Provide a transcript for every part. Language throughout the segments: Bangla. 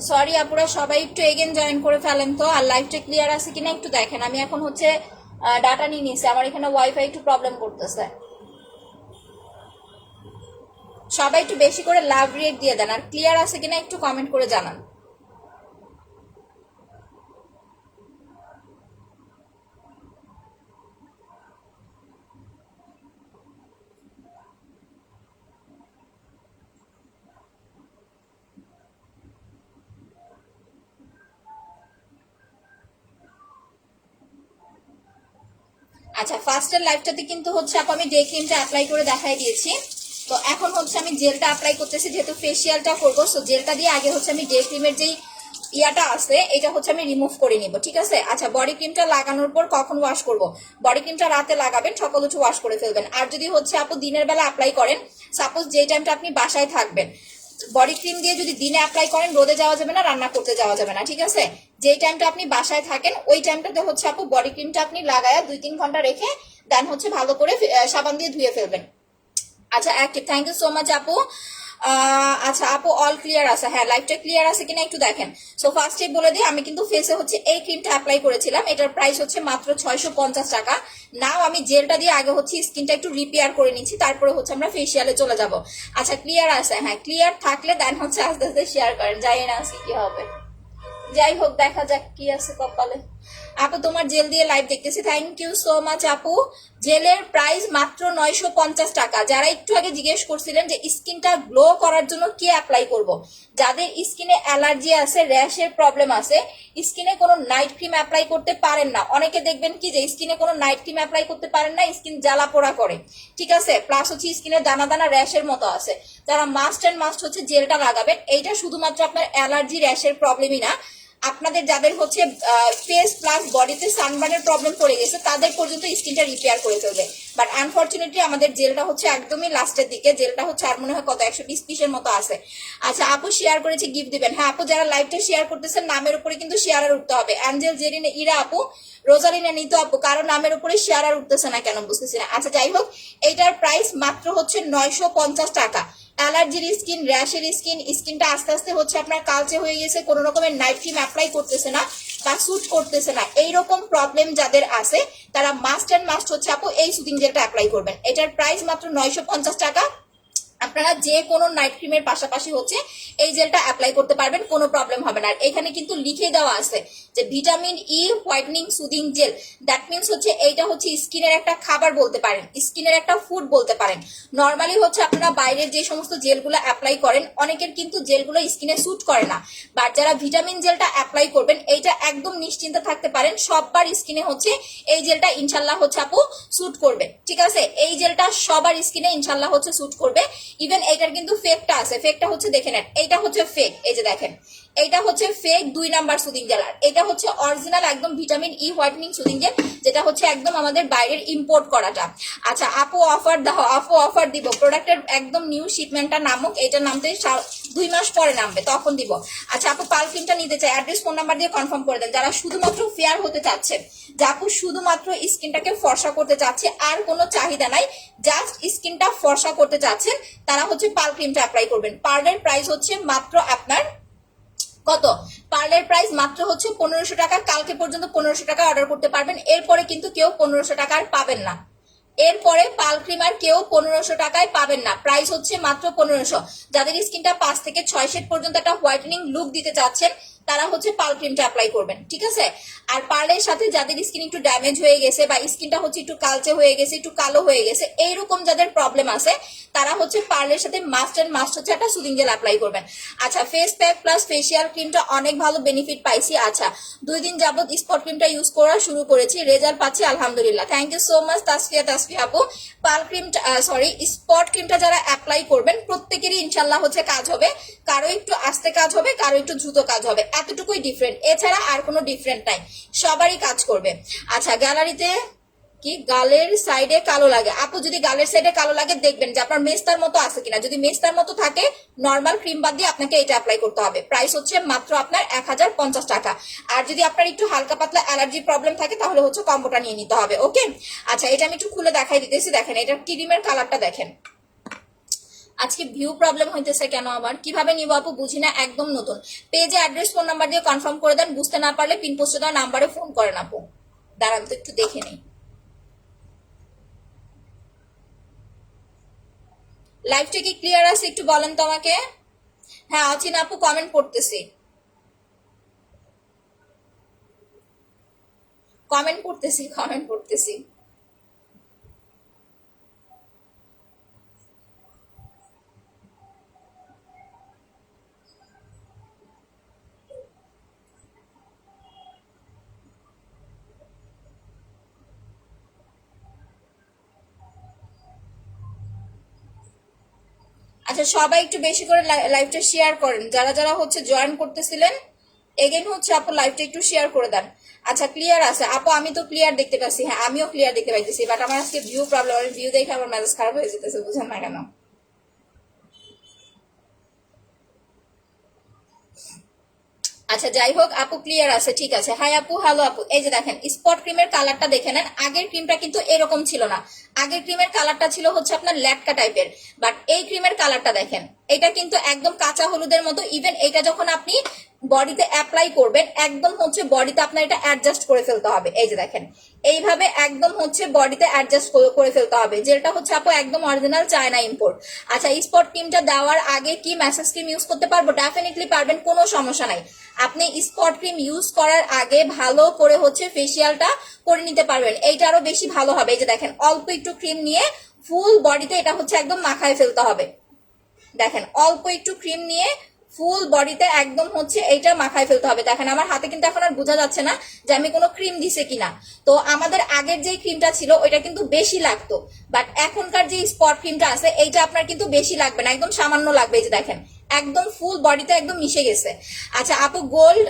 সরি আপুরা, সবাই একটু এগেন জয়েন করে ফেলেন তো। আর লাইভটা ক্লিয়ার আছে কিনা একটু দেখেন। আমি এখন হচ্ছে ডাটা নিয়ে নিয়েছি, আমার এখানে ওয়াইফাই একটু প্রবলেম করতেছে। সবাই একটু বেশি করে লাভ রিয়েক্ট দিয়ে দেন, আর ক্লিয়ার আছে কিনা একটু কমেন্ট করে জানান। আচ্ছা, ফার্স্টের লাইভটাতে কিন্তু হচ্ছে আপু আমি ডে ক্রিমটা অ্যাপ্লাই করে দেখাই দিয়েছি। তো এখন হচ্ছে আমি জেলটা অ্যাপ্লাই করতেছি, যেহেতু ফেসিয়ালটা করবো। সো জেলটা দিয়ে আগে হচ্ছে আমি ডে ক্রিমের যেই ইয়াটা আছে এটা হচ্ছে আমি রিমুভ করে নিব, ঠিক আছে। আচ্ছা, বডি ক্রিমটা লাগানোর পর কখন ওয়াশ করব? বডি ক্রিমটা রাতে লাগাবেন, সকাল উঠে ওয়াশ করে ফেলবেন। আর যদি হচ্ছে আপু দিনের বেলা অ্যাপ্লাই করেন, সাপোজ যে টাইমটা আপনি বাসায় থাকবেন, বডি ক্রিম দিয়ে যদি দিনে অ্যাপ্লাই করেন রোদে যাওয়া যাবে না, রান্না করতে যাওয়া যাবে না, ঠিক আছে। যে টাইমটা আপনি বাসায় থাকেন ওই টাইমটাতে হচ্ছে আপু বডি ক্রিমটা আপনি লাগায়া 2-3 ঘন্টা রেখে দেন হচ্ছে ভালো করে সাবান দিয়ে ধুয়ে ফেলবেন। আচ্ছা, active, thank you so much আপু। আচ্ছা আপু, অল ক্লিয়ার আছে? হ্যাঁ, লাইভটা ক্লিয়ার আছে কিনা একটু দেখেন। সো ফার্স্টে বলে দিই, আমি কিন্তু ফেসে হচ্ছে এই ক্রিমটা অ্যাপ্লাই করেছিলাম, এটার প্রাইস হচ্ছে মাত্র 650 টাকা। নাও আমি জেলটা দিয়ে আগে হচ্ছে স্কিনটা একটু রিপেয়ার করে নিচ্ছি, তারপরে হচ্ছে আমরা ফেসিয়ালে চলে যাব। আচ্ছা, ক্লিয়ার আছে? হ্যাঁ, ক্লিয়ার থাকলে দেন হচ্ছে আস্তে আস্তে শেয়ার করেন, জানি না আজকে কি হবে। যাই হোক, দেখা যাক কি আছে কপালে। আপু তোমার জেল দিয়ে লাইভ দেখতেছি, থ্যাংক ইউ সো মাচ আপু। জেলের প্রাইস মাত্র 950 টাকা। যারা একটু আগে জিজ্ঞেস করছিলেন যে স্কিনটা গ্লো করার জন্য কি অ্যাপ্লাই করব, যাদের স্কিনে অ্যালার্জি আছে, র্যাশের প্রবলেম আছে, স্কিনে কোনো নাইট ক্রিম অ্যাপ্লাই করতে পারেন না, অনেকে দেখবেন কি যে স্কিনে কোনো নাইট ক্রিম অ্যাপ্লাই করতে পারেন না, স্কিন জ্বালা পোড়া করে, ঠিক আছে, প্লাস হচ্ছে স্কিনে দানা দানা র্যাশের মতো আছে, তারা মাস্ট অ্যান্ড মাস্ট হচ্ছে জেলটা লাগাবেন। এইটা শুধুমাত্র আপনার অ্যালার্জি র্যাশের প্রবলেমই না, আপনাদের যাদের হচ্ছে ফেস প্লাস বডিতে সানবার্নের প্রবলেম পড়ে গেছে তাদের পর্যন্ত স্কিনটা রিপেয়ার করে ফেলবে। বাট আনফর্চুনেটলি আমাদের জেলটা হচ্ছে একদমই লাস্টের দিকে, জেলটা হচ্ছে আর মনে হয় কত 120 পিসের মতো আছে। আচ্ছা আপু, শেয়ার করেছে, গিফট দিবেন। হ্যাঁ আপু, যারা লাইভটা শেয়ার করতেছেন নামের উপরে কিন্তু শেয়ার আর উঠতে হবে। অ্যাঞ্জেল, জেরিন, ইরা আপু, রোজালিনা, নিতু আপু, কারণ নামের উপরে শেয়ার আর উঠতেছে না কেন বুঝতেছি না। আচ্ছা যাই হোক, এইটার প্রাইস মাত্র হচ্ছে 950 টাকা। অ্যালার্জির স্কিন, র্যাশের স্কিন, স্কিনটা আস্তে আস্তে হচ্ছে আপনার কালচে হয়ে গেছে, কোনো রকমের নাইট ক্রিম অ্যাপ্লাই করতেছে না বা স্যুট করতেছে না, এইরকম প্রবলেম যাদের আছে তারা মাস্ট অ্যান্ড মাস্ট হচ্ছে আপু এই সুদিং জেলটা অ্যাপ্লাই করবেন। এটার প্রাইস মাত্র 950 টাকা। আপনারা যে কোনো নাইট ক্রিমের পাশাপাশি হচ্ছে এই জেলটা অ্যাপ্লাই করতে পারবেন, কোনো প্রবলেম হবে না। আর এখানে কিন্তু লিখে দেওয়া আছে যে vitamin E whitening soothing jail, that means হচ্ছে এইটা হচ্ছে স্কিনের একটা খাবার বলতে পারেন, স্কিনের একটা ফুড বলতে পারেন। নর্মালি হচ্ছে আপনারা বাইরের যে সমস্ত জেলগুলো অ্যাপ্লাই করেন অনেকের কিন্তু জেলগুলো স্কিনে স্যুট করে না, বাট যারা ভিটামিন জেলটা অ্যাপ্লাই করবেন এইটা একদম নিশ্চিন্তে থাকতে পারেন সববার স্কিনে হচ্ছে এই জেলটা ইনশাল্লাহ হচ্ছে আপু স্যুট করবে, ঠিক আছে। এই জেলটা সবার স্কিনে ইনশাল্লাহ হচ্ছে স্যুট করবে। ইভেন এটার কিন্তু ফেকটা আছে, ফেকটা হচ্ছে দেখে নেন, এইটা হচ্ছে ফেক, এই যে দেখেন এইটা হচ্ছে ফেক 2 নাম্বার সুদিং জেল, আর এটা হচ্ছে অরিজিনাল একদম vitamin E whitening soothing jail, যেটা হচ্ছে একদম আমাদের বাইরের ইম্পোর্ট করাটা। আচ্ছা আপু অফার দাও, আপু অফার দিব, প্রোডাক্টের একদম নিউ শিপমেন্টটা নামুক, এটা নামতে 2 মাস পরে নামবে তখন দিব। আচ্ছা আপু, পাল ক্রিমটা নিতে চাই, অ্যাড্রেস ফোন নাম্বার দিয়ে কনফার্ম করে দেন। যারা শুধুমাত্র ফেয়ার হতে চাচ্ছে, যে আপু শুধুমাত্র স্কিনটাকে ফর্সা করতে চাচ্ছে, আর কোনো চাহিদা নাই, জাস্ট স্কিনটা ফর্সা করতে চাচ্ছেন, তারা হচ্ছে পাল ক্রিমটা অ্যাপ্লাই করবেন। পার্লের প্রাইস হচ্ছে মাত্র আপনার কত, পার্লের প্রাইস মাত্র হচ্ছে 1500 টাকা। কালকে পর্যন্ত 1500 টাকা অর্ডার করতে পারবেন, এরপরে কিন্তু কেউ 1500 টাকা আর পাবেন না, এরপরে পাল ক্রিম আর কেউ 1500 টাকায় পাবেন না, প্রাইস হচ্ছে মাত্র 1500। যাদের স্কিনটা 5 থেকে 6 শেড পর্যন্ত একটা হোয়াইটেনিং লুক দিতে চাচ্ছেন তারা হচ্ছে পাল ক্রিমটা অ্যাপ্লাই করবেন, ঠিক আছে। আর পার্লের সাথে যাদের স্কিন একটু ড্যামেজ হয়ে গেছে বা স্কিনটা হচ্ছে একটু কালচে হয়ে গেছে, একটু কালো হয়ে গেছে, এইরকম যাদের প্রবলেম আছে তারা হচ্ছে পার্লের সাথে মাস্ট অ্যান্ড মাস্ট হচ্ছে একটা সুদিং জেল অ্যাপ্লাই করবেন। আচ্ছা, ফেস প্যাক প্লাস ফেসিয়াল ক্রিমটা অনেক ভালো বেনিফিট পাইছি। আচ্ছা, 2 দিন যাবত স্পট ক্রিমটা ইউজ করা শুরু করেছি, রেজাল্ট পাচ্ছি আলহামদুলিল্লাহ। Thank you so much Tasfia আপু। পাল ক্রিমটা সরি স্পট ক্রিমটা যারা অ্যাপ্লাই করবেন প্রত্যেকেরই ইনশাল্লাহ হচ্ছে কাজ হবে, কারো একটু আস্তে কাজ হবে, কারো একটু দ্রুত কাজ হবে, এতটুকুই ডিফারেন্ট, এছাড়া আর কোনো ডিফারেন্ট নাই, সবারই কাজ করবে। আচ্ছা, গ্যালারিতে কি গালের সাইডে কালো লাগে? আপু যদি গালের সাইডে কালো লাগে দেখবেন যে আপনার মেস্তার মতো আছে কিনা, যদি মেস্তার মতো থাকে নর্মাল ক্রিম বাদ দিয়ে আপনাকে এটা অ্যাপ্লাই করতে হবে। প্রাইস হচ্ছে মাত্র আপনার 1050 টাকা। আর যদি আপনার একটু হালকা পাতলা অ্যালার্জি প্রবলেম থাকে তাহলে হচ্ছে কম্বোটা নিয়ে নিতে হবে, ওকে। আচ্ছা, এটা আমি একটু খুলে দেখাই দিতেছি, দেখেন এটার ক্রিমের কালারটা দেখেন। আজকে ভিউ প্রবলেম হইতেছে কেন আমার? কিভাবে নিব আপু বুঝি না, একদম নতুন। পেজে অ্যাড্রেস ফোন নাম্বার দিয়ে কনফার্ম করে দেন, বুঝতে না পারলে পিন পোস্টে দেওয়া নাম্বারে ফোন করেন আপু। দাঁড়ান তো একটু দেখে নেই। লাইভটা কি ক্লিয়ার আছে একটু বলেন তো আমাকে। হ্যাঁ অচিন আপু কমেন্ট পড়তেছি, কমেন্ট পড়তেছি, কমেন্ট পড়তেছি। আচ্ছা সবাই একটু বেশি করে লাইভটা শেয়ার করেন, যারা যারা হচ্ছে জয়েন করতেছিলেন এগেন হচ্ছে আপু লাইভটা একটু শেয়ার করে দেন। আচ্ছা ক্লিয়ার আছে আপু, আমি তো ক্লিয়ার দেখতে পাচ্ছি, হ্যাঁ আমিও ক্লিয়ার দেখতে পাইতেছি, বাট আমার আজকে ভিউ প্রবলেম, ভিউ দেখে আমার মেজাজ খারাপ হয়ে যেতেছে, বুঝেন না কেন। আচ্ছা যাই হোক আপু ক্লিয়ার আছে, ঠিক আছে। হাই আপু, হ্যালো আপু। এই যে দেখেন স্পট ক্রিমের কালারটা দেখে নেন, আগের ক্রিমটা কিন্তু এরকম ছিল না। আগের ক্রিমের কালারটা ছিল হচ্ছে আপনার ল্যাটকা টাইপের, বাট এই ক্রিমের কালারটা দেখেন, এটা কিন্তু একদম কাঁচা হলুদের মতো। ইভেন এটা যখন আপনি বডিতে অ্যাপ্লাই করবেন একদম হচ্ছে বডিতে আপনার এটা অ্যাডজাস্ট করে ফেলতে হবে। এই যে দেখেন এইভাবে একদম হচ্ছে বডিতে অ্যাডজাস্ট করে ফেলতে হবে, যেটা হচ্ছে আপু একদম অরিজিনাল চায়না ইম্পোর্ট। আচ্ছা স্পট ক্রিমটা দেওয়ার আগে কি ম্যাসেজ ক্রিম ইউজ করতে পারবো? ডেফিনেটলি পারবেন, কোনো সমস্যা নাই। আপনি স্পট ক্রিম ইউজ করার আগে ভালো করে হচ্ছে ফেসিয়ালটা করে নিতে পারবেন, এইটা আরো বেশি ভালো হবে। এই যে দেখেন অল্প একটু ক্রিম নিয়ে ফুল বডিতে এটা হচ্ছে একদম মাখায় ফেলতে হবে। দেখেন অল্প একটু ক্রিম নিয়ে ফুল বডিতে একদম হচ্ছে এইটা মাখায় ফেলতে হবে। দেখেন আমার হাতে কিন্তু এখন আর বোঝা যাচ্ছে না যে আমি কোনো ক্রিম দিছে কিনা। তো আমাদের আগের যে ক্রিমটা ছিল ওইটা কিন্তু বেশি লাগতো, বাট এখনকার যে স্পট ক্রিমটা আছে এইটা আপনার কিন্তু বেশি লাগবে না, একদম সামান্য লাগবে। এই যে দেখেন একদম ফুল বডিতে একদম মিশে গেছে। আচ্ছা আপু গোল্ড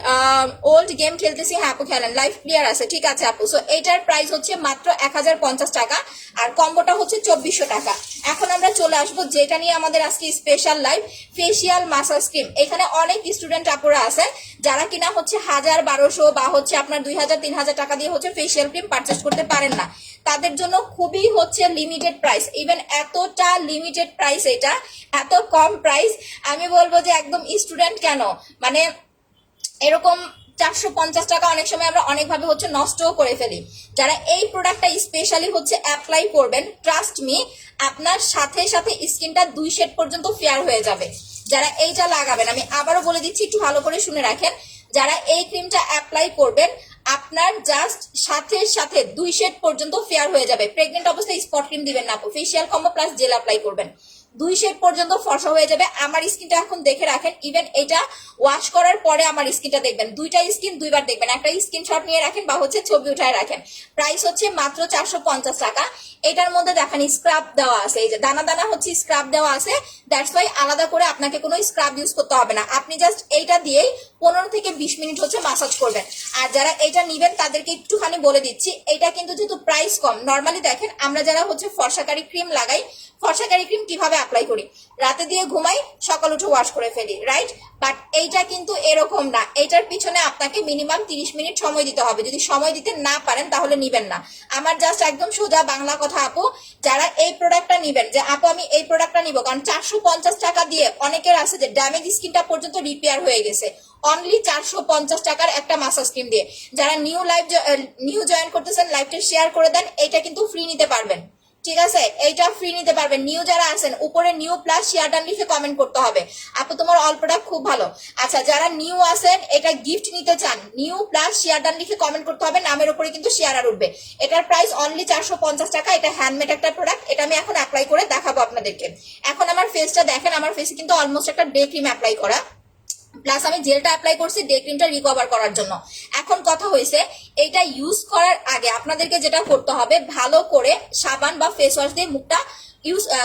ওল্ড গেম খেলতেছি, হ্যাঁ আপু খেলেন, লাইভ ক্লিয়ার আছে, ঠিক আছে আপু। সো এইটার প্রাইস হচ্ছে মাত্র 1050 টাকা, আর কম্বোটা হচ্ছে 2400 টাকা। এখন আমরা চলে আসবো যেটা নিয়ে আমাদের আজকে special live, facial massage cream. এখানে অনেক স্টুডেন্ট আপুরা আছেন যারা কিনা হচ্ছে 1000-1200 বা হচ্ছে আপনার 2000-3000 টাকা দিয়ে হচ্ছে ফেসিয়াল ক্রিম পারচেস করতে পারেন না। তাদের জন্য খুবই হচ্ছে লিমিটেড প্রাইস, ইভেন এতটা লিমিটেড প্রাইস, এটা এত কম প্রাইস। আমি বলবো যে একদম স্টুডেন্ট কেন, মানে এরকম 450 টাকা অনেক সময় আমরা অনেকভাবে হচ্ছে নষ্টও করে ফেলি। যারা এই প্রোডাক্টটা স্পেশালি হচ্ছে অ্যাপ্লাই করবেন, ট্রাস্ট মি আপনার সাথে সাথে স্কিনটা 2 শেড পর্যন্ত ফেয়ার হয়ে যাবে। যারা এইটা লাগাবেন, আমি আবারও বলে দিচ্ছি একটু ভালো করে শুনে রাখেন, যারা এই ক্রিমটা অ্যাপ্লাই করবেন আপনার জাস্ট সাথে সাথে 2 শেড পর্যন্ত ফেয়ার হয়ে যাবে। প্রেগনেন্ট অবস্থায় স্পট ক্রিম দিবেন না আপু, facial combo plus jail apply করবেন, 2 শেড পর্যন্ত ফর্সা হয়ে যাবে। আমার স্কিনটা এখন দেখে রাখেন, ইভেন এটা ওয়াশ করার পরে আমার স্কিনটা দেখবেন, দুইটা স্কিন দুইবার দেখবেন, একটা স্ক্রিনশট নিয়ে রাখেন বা হচ্ছে ছবি উঠায় রাখেন। প্রাইস হচ্ছে মাত্র 450 টাকা। এটার মধ্যে দেখেন স্ক্রাব দেওয়া আছে, এই যে দানা দানা হচ্ছে স্ক্রাব দেওয়া আছে, দ্যাটস ওয়াই আলাদা করে আপনাকে কোনো স্ক্রাব ইউজ করতে হবে না। আপনি জাস্ট এইটা দিয়েই 15 থেকে 20 মিনিট হচ্ছে মাসাজ করবেন। আর যারা এটা নিবেন তাদেরকে একটুখানি বলে দিচ্ছি, এটা কিন্তু যেহেতু প্রাইস কম, নর্মালি দেখেন আমরা যারা হচ্ছে ফর্সাকারি ক্রিম লাগাই, ফর্সাকারি ক্রিম কিভাবে অ্যাপ্লাই করি, রাতে দিয়ে ঘুমাই সকাল উঠে ওয়াশ করে ফেলি, রাইট? বাট এইটা কিন্তু এরকম না, এইটার পিছনে আপনাকে মিনিমাম 30 মিনিট সময় দিতে হবে। যদি সময় দিতে না পারেন তাহলে নিবেন না। আমার জাস্ট একদম সোজা বাংলা কথা আপু, যারা এই প্রোডাক্টটা নিবেন, যে আপু আমি এই প্রোডাক্টটা নিব, কারণ 450 টাকা দিয়ে অনেকের আছে যে ড্যামেজ স্কিনটা পর্যন্ত রিপেয়ার হয়ে গেছে, অনলি 450 টাকার একটা মাসাজ ক্রিম দিয়ে। যারা নিউ জয়েন করতেছেন লাইভটা শেয়ার করে দেন, এটা কিন্তু ফ্রি নিতে পারবেন, ঠিক আছে? এইটা ফ্রি নিতে পারবেন। নিউ যারা আছেন উপরে নিউ প্লাস শেয়ার ডান লিখে কমেন্ট করতে হবে, আপু তোমার অল প্রোডাক্ট খুব ভালো। আচ্ছা যারা নিউ আছেন এটা গিফট নিতে চান, নিউ প্লাস শেয়ার ডান লিখে কমেন্ট করতে হবে, নামের উপরে কিন্তু শেয়ার আর উঠবে। এটার প্রাইস অনলি 450 টাকা। এটা হ্যান্ডমেড একটা প্রোডাক্ট, এটা আমি এখন অ্যাপ্লাই করে দেখাবো আপনাদেরকে। এখন আমার ফেসটা দেখেন, আমার ফেসে কিন্তু অলমোস্ট একটা ডে ক্রিম অ্যাপ্লাই করা, প্লাস আমি জেলটা অ্যাপ্লাই করছি ডে ক্রিমটা রিকভার করার জন্য। এখন কথা হয়েছে এইটা ইউজ করার আগে আপনাদেরকে যেটা করতে হবে, ভালো করে সাবান বা ফেস ওয়াশ দিয়ে মুখটা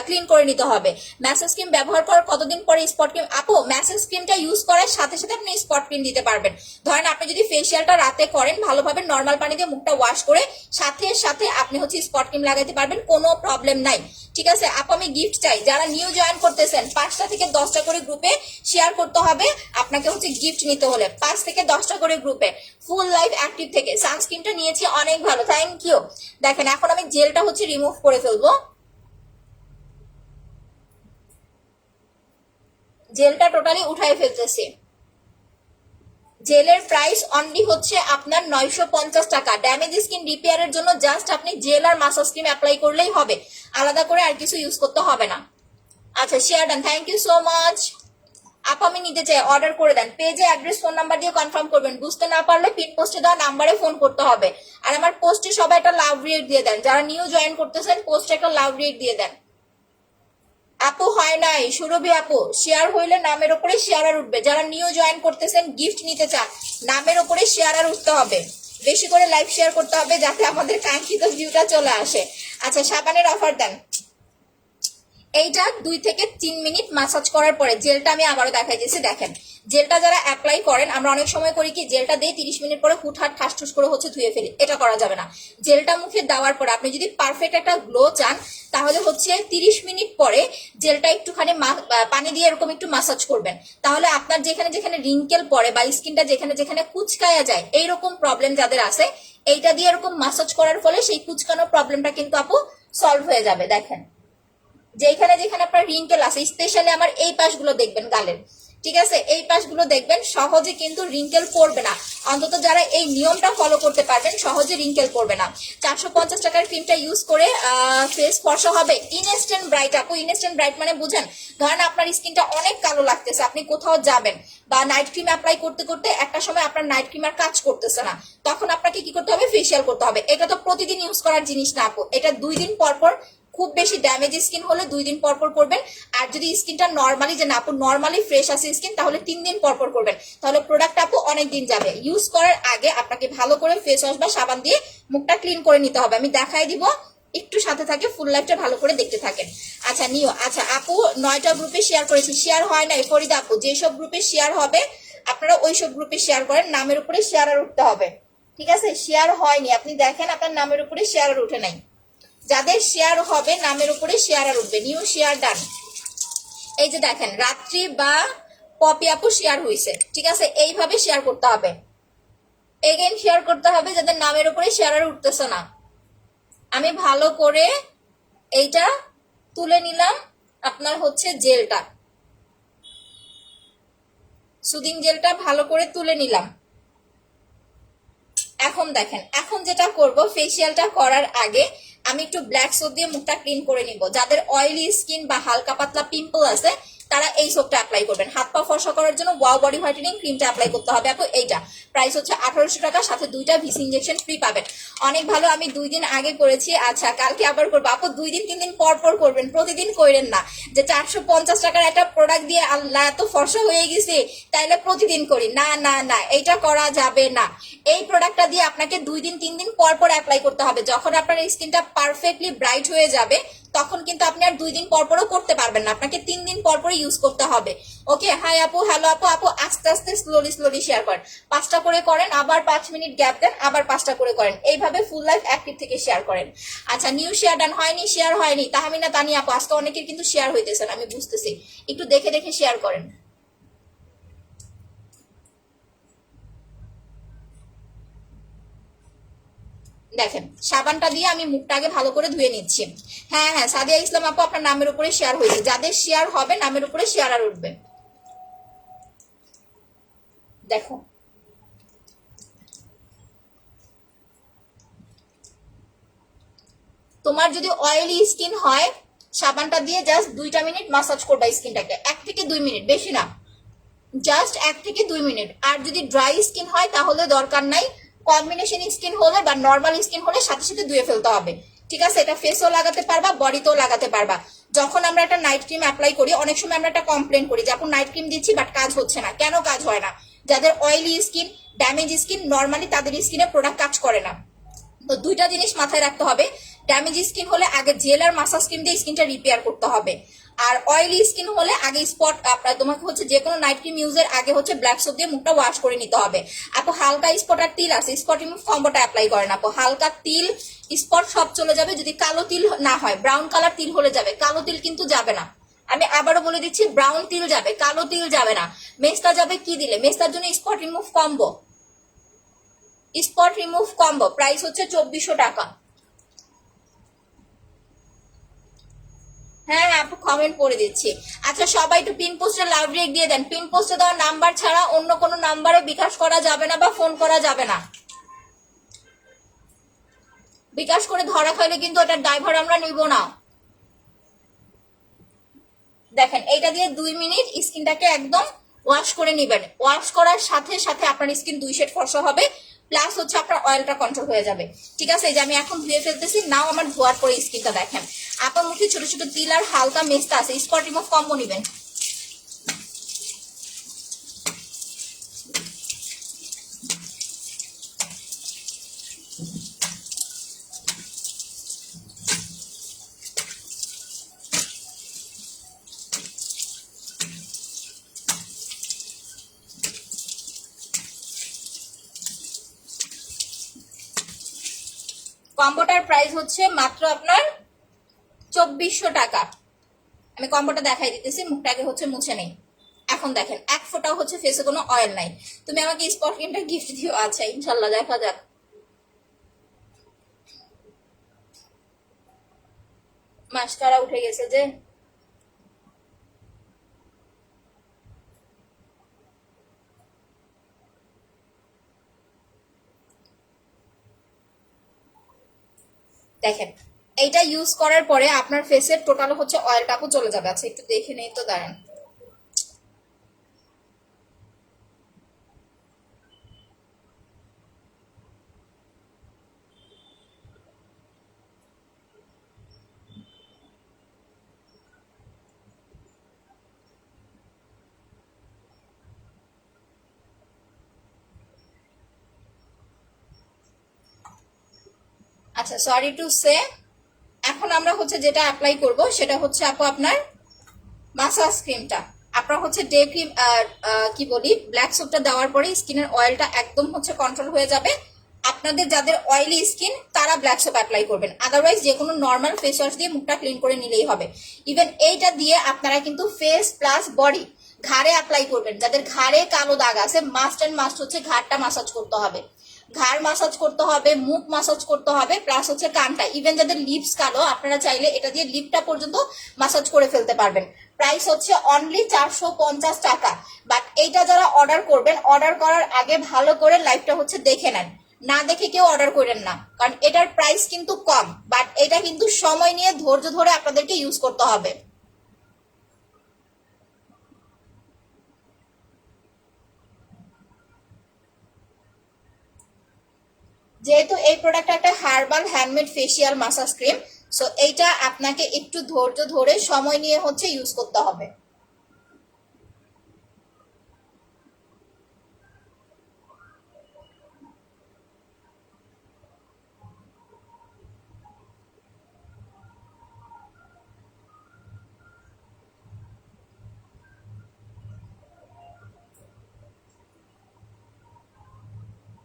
ক্লিন করে নিতে হবে। ম্যাসেজ ক্রিম ব্যবহার করার কতদিন পরে স্পট ক্রিম? আপু ম্যাসেজ ক্রিমটা ইউজ করার সাথে সাথে আপনি স্পট ক্রিম দিতে পারবেন। ধরেন আপনি যদি ফেসিয়ালটা রাতে করেন, ভালোভাবে নর্মাল পানি দিয়ে মুখটা ওয়াশ করে সাথে সাথে আপনি হচ্ছে স্পট ক্রিম লাগাইতে পারবেন, কোনো প্রবলেম নাই, ঠিক আছে? আপু আমি গিফট চাই, যারা নিউ জয়েন করতেছেন 5টা থেকে 10টা করে গ্রুপে শেয়ার করতে হবে আপনাকে হচ্ছে গিফট নিতে হলে, 5 থেকে 10টা করে গ্রুপে ফুল লাইফ অ্যাক্টিভ থেকে। সানস্ক্রিনটা নিয়েছি অনেক ভালো, থ্যাংক ইউ। দেখেন এখন আমি জেলটা হচ্ছে রিমুভ করে ফেলবো। জেলটা টোটালি উঠাই ফেলতেছি। জেলের প্রাইস অনলি হচ্ছে আপনার 950 টাকা। ড্যামেজ স্কিন রিপেয়ারের জন্য জাস্ট আপনি জেল আর মাসাজ ক্রিম অ্যাপ্লাই করলেই হবে, আলাদা করে আর কিছু ইউজ করতে হবে না। আচ্ছা share done, thank you so much. আপু আমি নিতে চাই, অর্ডার করে দেন। পেজে অ্যাড্রেস ফোন নাম্বার দিয়ে কনফার্ম করবেন, বুঝতে না পারলে পিন পোস্টে দেওয়া নাম্বারে ফোন করতে হবে। আর আমার পোস্টে সবাই একটা লাভ রিয়েক্ট দিয়ে দেন, যারা নিউ জয়েন করতেছেন পোস্টে একটা লাভ রিয়েক্ট দিয়ে দেন। আপু হয় নাই সুরভি আপু, শেয়ার হইলে নামের উপরে শেয়ার আর উঠবে। যারা নিউ জয়েন করতেছেন গিফট নিতে চান, নামের উপরে শেয়ার আর উঠতে হবে, বেশি করে লাইভ শেয়ার করতে হবে যাতে আমাদের কাঙ্ক্ষিত ভিউটা চলে আসে। আচ্ছা সাবানের অফার দেন। এইটা 2 থেকে 3 মিনিট মাসাজ করার পরে জেলটা আমি আবারও দেখাই দিয়েছি। দেখেন জেলটা যারা অ্যাপ্লাই করেন, আমরা অনেক সময় করি কি জেলটা দিয়ে 30 মিনিট পরে হুটহাট ঠাসঠুস করে হচ্ছে ধুয়ে ফেলি, এটা করা যাবে না। জেলটা মুখে দেওয়ার পরে আপনি যদি পারফেক্ট একটা গ্লো চান তাহলে হচ্ছে 30 মিনিট পরে জেলটা একটুখানি পানি দিয়ে এরকম একটু মাসাজ করবেন। তাহলে আপনার যেখানে যেখানে রিঙ্কেল পড়ে বা স্কিনটা যেখানে যেখানে কুচকায়া যায়, এইরকম প্রবলেম যাদের আছে, এইটা দিয়ে এরকম মাসাজ করার ফলে সেই কুচকানো প্রবলেমটা কিন্তু আপু সলভ হয়ে যাবে। দেখেন যেখানে যেখানে আপনার রিঙ্কেল আছে, স্পেশালি আমার এই পাশগুলো দেখবেন গালের, ঠিক আছে, এই পাশগুলো দেখবেন সহজে কিন্তু রিঙ্কেল পড়বে না। অন্তত যারা এই নিয়মটা ফলো করতে পারবেন সহজে রিঙ্কেল পড়বে না। 450 টাকার ক্রিমটা ইউজ করে ফেস ফর্সা হবে। ইনস্ট্যান্ট ব্রাইট আপু, ইনস্ট্যান্ট ব্রাইট মানে বুঝেন, ধরেন আপনার স্কিনটা অনেক কালো লাগতেছে, আপনি কোথাও যাবেন বা নাইট ক্রিম অ্যাপ্লাই করতে করতে একটা সময় আপনার নাইট ক্রিম আর কাজ করতেছে না, তখন আপনাকে কি করতে হবে, ফেসিয়াল করতে হবে। এটা তো প্রতিদিন ইউজ করার জিনিস না আপু, এটা 2 দিন পর পর, খুব বেশি ড্যামেজ স্কিন হলে 2 দিন পর পর করবেন। আর যদি স্কিনটা নর্মালি যে না আপু নর্মালি ফ্রেশ আছে স্কিন, তাহলে 3 দিন পর পর করবেন, তাহলে প্রোডাক্ট আপু অনেক দিন যাবে। ইউজ করার আগে আপনাকে ভালো করে ফেস ওয়াশ বা সাবান দিয়ে মুখটা ক্লিন করে নিতে হবে। আমি দেখাই দিব, একটু সাথে থাকে, ফুল লাইফটা ভালো করে দেখতে থাকেন। আচ্ছা নিও। আচ্ছা আপু 9টা গ্রুপে শেয়ার করেছি, শেয়ার হয় নাই ফরিদা আপু। যেসব গ্রুপে শেয়ার হবে আপনারা ওইসব গ্রুপে শেয়ার করেন, নামের উপরে শেয়ার আর উঠতে হবে, ঠিক আছে। শেয়ার হয়নি, আপনি দেখেন আপনার নামের উপরে শেয়ার আর উঠে নাই। যাদের শেয়ার হবে নামের উপরে শেয়ার আর উঠবে। New share done. এই যে দেখেন রাত্রি বা পপি আপু শেয়ার হয়েছে, ঠিক আছে, এইভাবে শেয়ার করতে হবে, এগেন শেয়ার করতে হবে যাদের নামের উপরে শেয়ার আর উঠতেছে না। আমি ভালো করে এইটা তুলে নিলাম, আপনার হচ্ছে জেলটা, সুদিং জেলটা ভালো করে তুলে নিলাম। এখন দেখেন, এখন যেটা করব, ফেসিয়ালটা করার আগে আমি একটু ব্ল্যাক সোপ দিয়ে মুখটা ক্লিন করে নিব। যাদের অয়েলি স্কিন বা হালকা পাতলা পিম্পল আছে তারা এই সোপটা অ্যাপ্লাই করবেন। হাত পা ফর্সা করার জন্য ওয়াও বডি হোয়াইটেনিং ক্রিমটা অ্যাপ্লাই করতে হবে আপু। এইটা প্রাইস হচ্ছে 1800 টাকা, সাথে 2টা ভিসি ইনজেকশন ফ্রি পাবেন। অনেক ভালো, আমি 2 দিন আগে করেছি। আচ্ছা কালকে আবার করবো আপু। 2 দিন 3 দিন পর পর করবেন, প্রতিদিন করেন না। যে 450 টাকার একটা প্রোডাক্ট দিয়ে আল্লাহ এত ফর্সা হয়ে গেছে তাইলে প্রতিদিন করি, না না না, এইটা করা যাবে না। এই প্রোডাক্টটা দিয়ে আপনাকে 2 দিন 3 দিন পর পর অ্যাপ্লাই করতে হবে। যখন আপনার স্কিনটা পারফেক্টলি ব্রাইট হয়ে যাবে তখন কিন্তু আপনি আর 2 দিন পর পরও করতে পারবেন না, আপনাকে 3 দিন পর পর ইউজ করতে হবে। ওকে হাই আপু, হ্যালো আপু। আপু আস্তে আস্তে স্লোলি স্লোলি শেয়ার করেন, 5টা করে করেন, আবার 5 মিনিট গ্যাপ দেন, আবার 5টা করে করেন, এইভাবে ফুল লাইফ অ্যাক্টিভ থেকে শেয়ার করেন। আচ্ছা নিউ শেয়ার ডান। হয়নি, শেয়ার হয়নি তাহমিনা তানি আপু। আজকে অনেকের কিন্তু শেয়ার হইতেছে না, আমি বুঝতেছি, একটু দেখে দেখে শেয়ার করেন। দেখেন সাবানটা দিয়ে আমি মুখটা আগে ভালো করে ধুয়ে নিচ্ছি। হ্যাঁ হ্যাঁ সাদিয়া ইসলাম আপু, আপনার নামের উপরে শেয়ার হয়েছে। যাদের শেয়ার হবে নামের উপরে শেয়ার আর উঠবে। দেখো তোমার যদি অয়েলি স্কিন হয় সাবানটা দিয়ে জাস্ট 2টা মিনিট মাসাজ করবা স্কিনটাকে, 1 থেকে 2 মিনিট, বেশি না, জাস্ট 1 থেকে 2 মিনিট। আর যদি ড্রাই স্কিন হয় তাহলে দরকার নাই, কম্বিনেশন স্কিন হলে বা নর্মাল স্কিন হলে সাথে সাথে ধুয়ে ফেলতে হবে, ঠিক আছে। এটা ফেসও লাগাতে পারবা, বডিতেও লাগাতে পারবা। যখন আমরা একটা নাইট ক্রিম অ্যাপ্লাই করি অনেক সময় আমরা একটা কমপ্লেন করি যে আপু নাইট ক্রিম দিচ্ছি বাট কাজ হচ্ছে না। কেন কাজ হয় না? যাদের oily skin, damage skin, normally তাদের স্কিনে প্রোডাক্ট কাজ করে না। তো 2টা জিনিস মাথায় রাখতে হবে, ড্যামেজ স্কিন হলে আগে জেল আর মাসাজ ক্রিম দিয়ে স্কিনটা রিপেয়ার করতে হবে। আর অয়েলি স্কিন হলে আগে স্পট আপনার তোমাকে হচ্ছে যে কোনো নাইট ক্রিম ইউজের আগে হচ্ছে ব্ল্যাক সোপ দিয়ে মুখটা ওয়াশ করে নিতে হবে। আপু হালকা স্পট আর তিল আছে, স্পট রিমুভ কম্বোটা অ্যাপ্লাই করেন আপু। হালকা তিল স্পট সব চলে যাবে, যদি কালো তিল না হয় ব্রাউন কালার তিল হলে যাবে, কালো তিল কিন্তু যাবে না। আমি আবারও বলে দিচ্ছি, ব্রাউন তিল যাবে, কালো তিল যাবে না। মেস্তা যাবে কি দিলে? মেস্তার জন্য spot remove combo, spot remove combo price হচ্ছে 2400 টাকা। হ্যাঁ আপু কমেন্ট করে দিচ্ছি। আচ্ছা সবাই একটু পিন পোস্টে লাভ রিয়েক্ট দিয়ে দেন। পিন পোস্টে দেওয়া নাম্বার ছাড়া অন্য কোনো নাম্বারে বিকাশ করা যাবে না বা ফোন করা যাবে না। বিকাশ করে ধরা খাইলে কিন্তু ওটার ড্রাইভার আমরা নিব না। দেখেন এইটা দিয়ে 2 মিনিট স্কিনটাকে একদম ওয়াশ করে নেবেন। ওয়াশ করার সাথে সাথে আপনার স্কিন 2 শেড ফর্সা হবে, প্লাস হচ্ছে আপনার অয়েলটা কন্ট্রোল হয়ে যাবে। ঠিক আছে, এই যে আমি এখন ধুয়ে ফেলতেছি, নাও আমার ধোয়ার পরে স্কিনটা দেখেন। আপনার মুখে ছোট ছোট তিল আর হালকা মেস্তা আছে, স্পট রিমুভ কম্বো নেবেন। কম্বোটার প্রাইস হচ্ছে মাত্র আপনার 2400 টাকা। আমি কম্বোটা দেখাই দিতেছি, মুখটাকে হচ্ছে মুছে নেই। এখন দেখেন এক ফোঁটাও হচ্ছে ফেসে কোনো অয়েল নাই। তুমি আমাকে স্পট ক্রিমটা গিফট দিও। আচ্ছা ইনশাল্লাহ, দেখা যাক। মাস্কারা উঠে গেছে যে। দেখেন এইটা ইউজ করার পরে আপনার ফেসের টোটাল হচ্ছে অয়েলটাও চলে যাবে। আচ্ছা একটু দেখে নেই তো, দাঁড়ান। আচ্ছা সরি টু সে, এখন আমরা হচ্ছে যেটা অ্যাপ্লাই করব সেটা হচ্ছে আপু আপনার মাসাজ ক্রিমটা। আপনার হচ্ছে ডে ক্রিম আর কি বলি ব্ল্যাক সোপটা দেওয়ার পরে স্কিনের অয়েলটা একদম হচ্ছে কন্ট্রোল হয়ে যাবে। আপনাদের যাদের অয়েলি স্কিন তারা ব্ল্যাক সোপ অ্যাপ্লাই করবেন, আদারওয়াইজ যে কোনো নর্মাল ফেস ওয়াশ দিয়ে মুখটা ক্লিন করে নিলেই হবে। ইভেন এইটা দিয়ে আপনারা কিন্তু ফেস প্লাস বডি ঘাড়ে অ্যাপ্লাই করবেন। যাদের ঘাড়ে কালো দাগ আছে মাস্ট অ্যান্ড মাস্ট হচ্ছে ঘাড়টা মাসাজ করতে হবে, ঘাড় মাসাজ করতে হবে, মুখ মাসাজ করতে হবে, প্লাস হচ্ছে কানটা। ইভেন যাদের লিপস কালো আপনারা চাইলে এটা দিয়ে লিপটা পর্যন্ত মাসাজ করে ফেলতে পারবেন। প্রাইস হচ্ছে অনলি 450 টাকা। বাট এইটা যারা অর্ডার করবেন, অর্ডার করার আগে ভালো করে লাইভটা হচ্ছে দেখে নেন, না দেখে কেউ অর্ডার করেন না, কারণ এটার প্রাইস কিন্তু কম। বাট এটা কিন্তু সময় নিয়ে ধৈর্য ধরে আপনাদেরকে ইউজ করতে হবে। যেহেতু এই প্রোডাক্ট একটা herbal handmade facial massage cream, so এইটা আপনাকে একটু ধৈর্য ধরে সময় নিয়ে হচ্ছে ইউজ করতে হবে।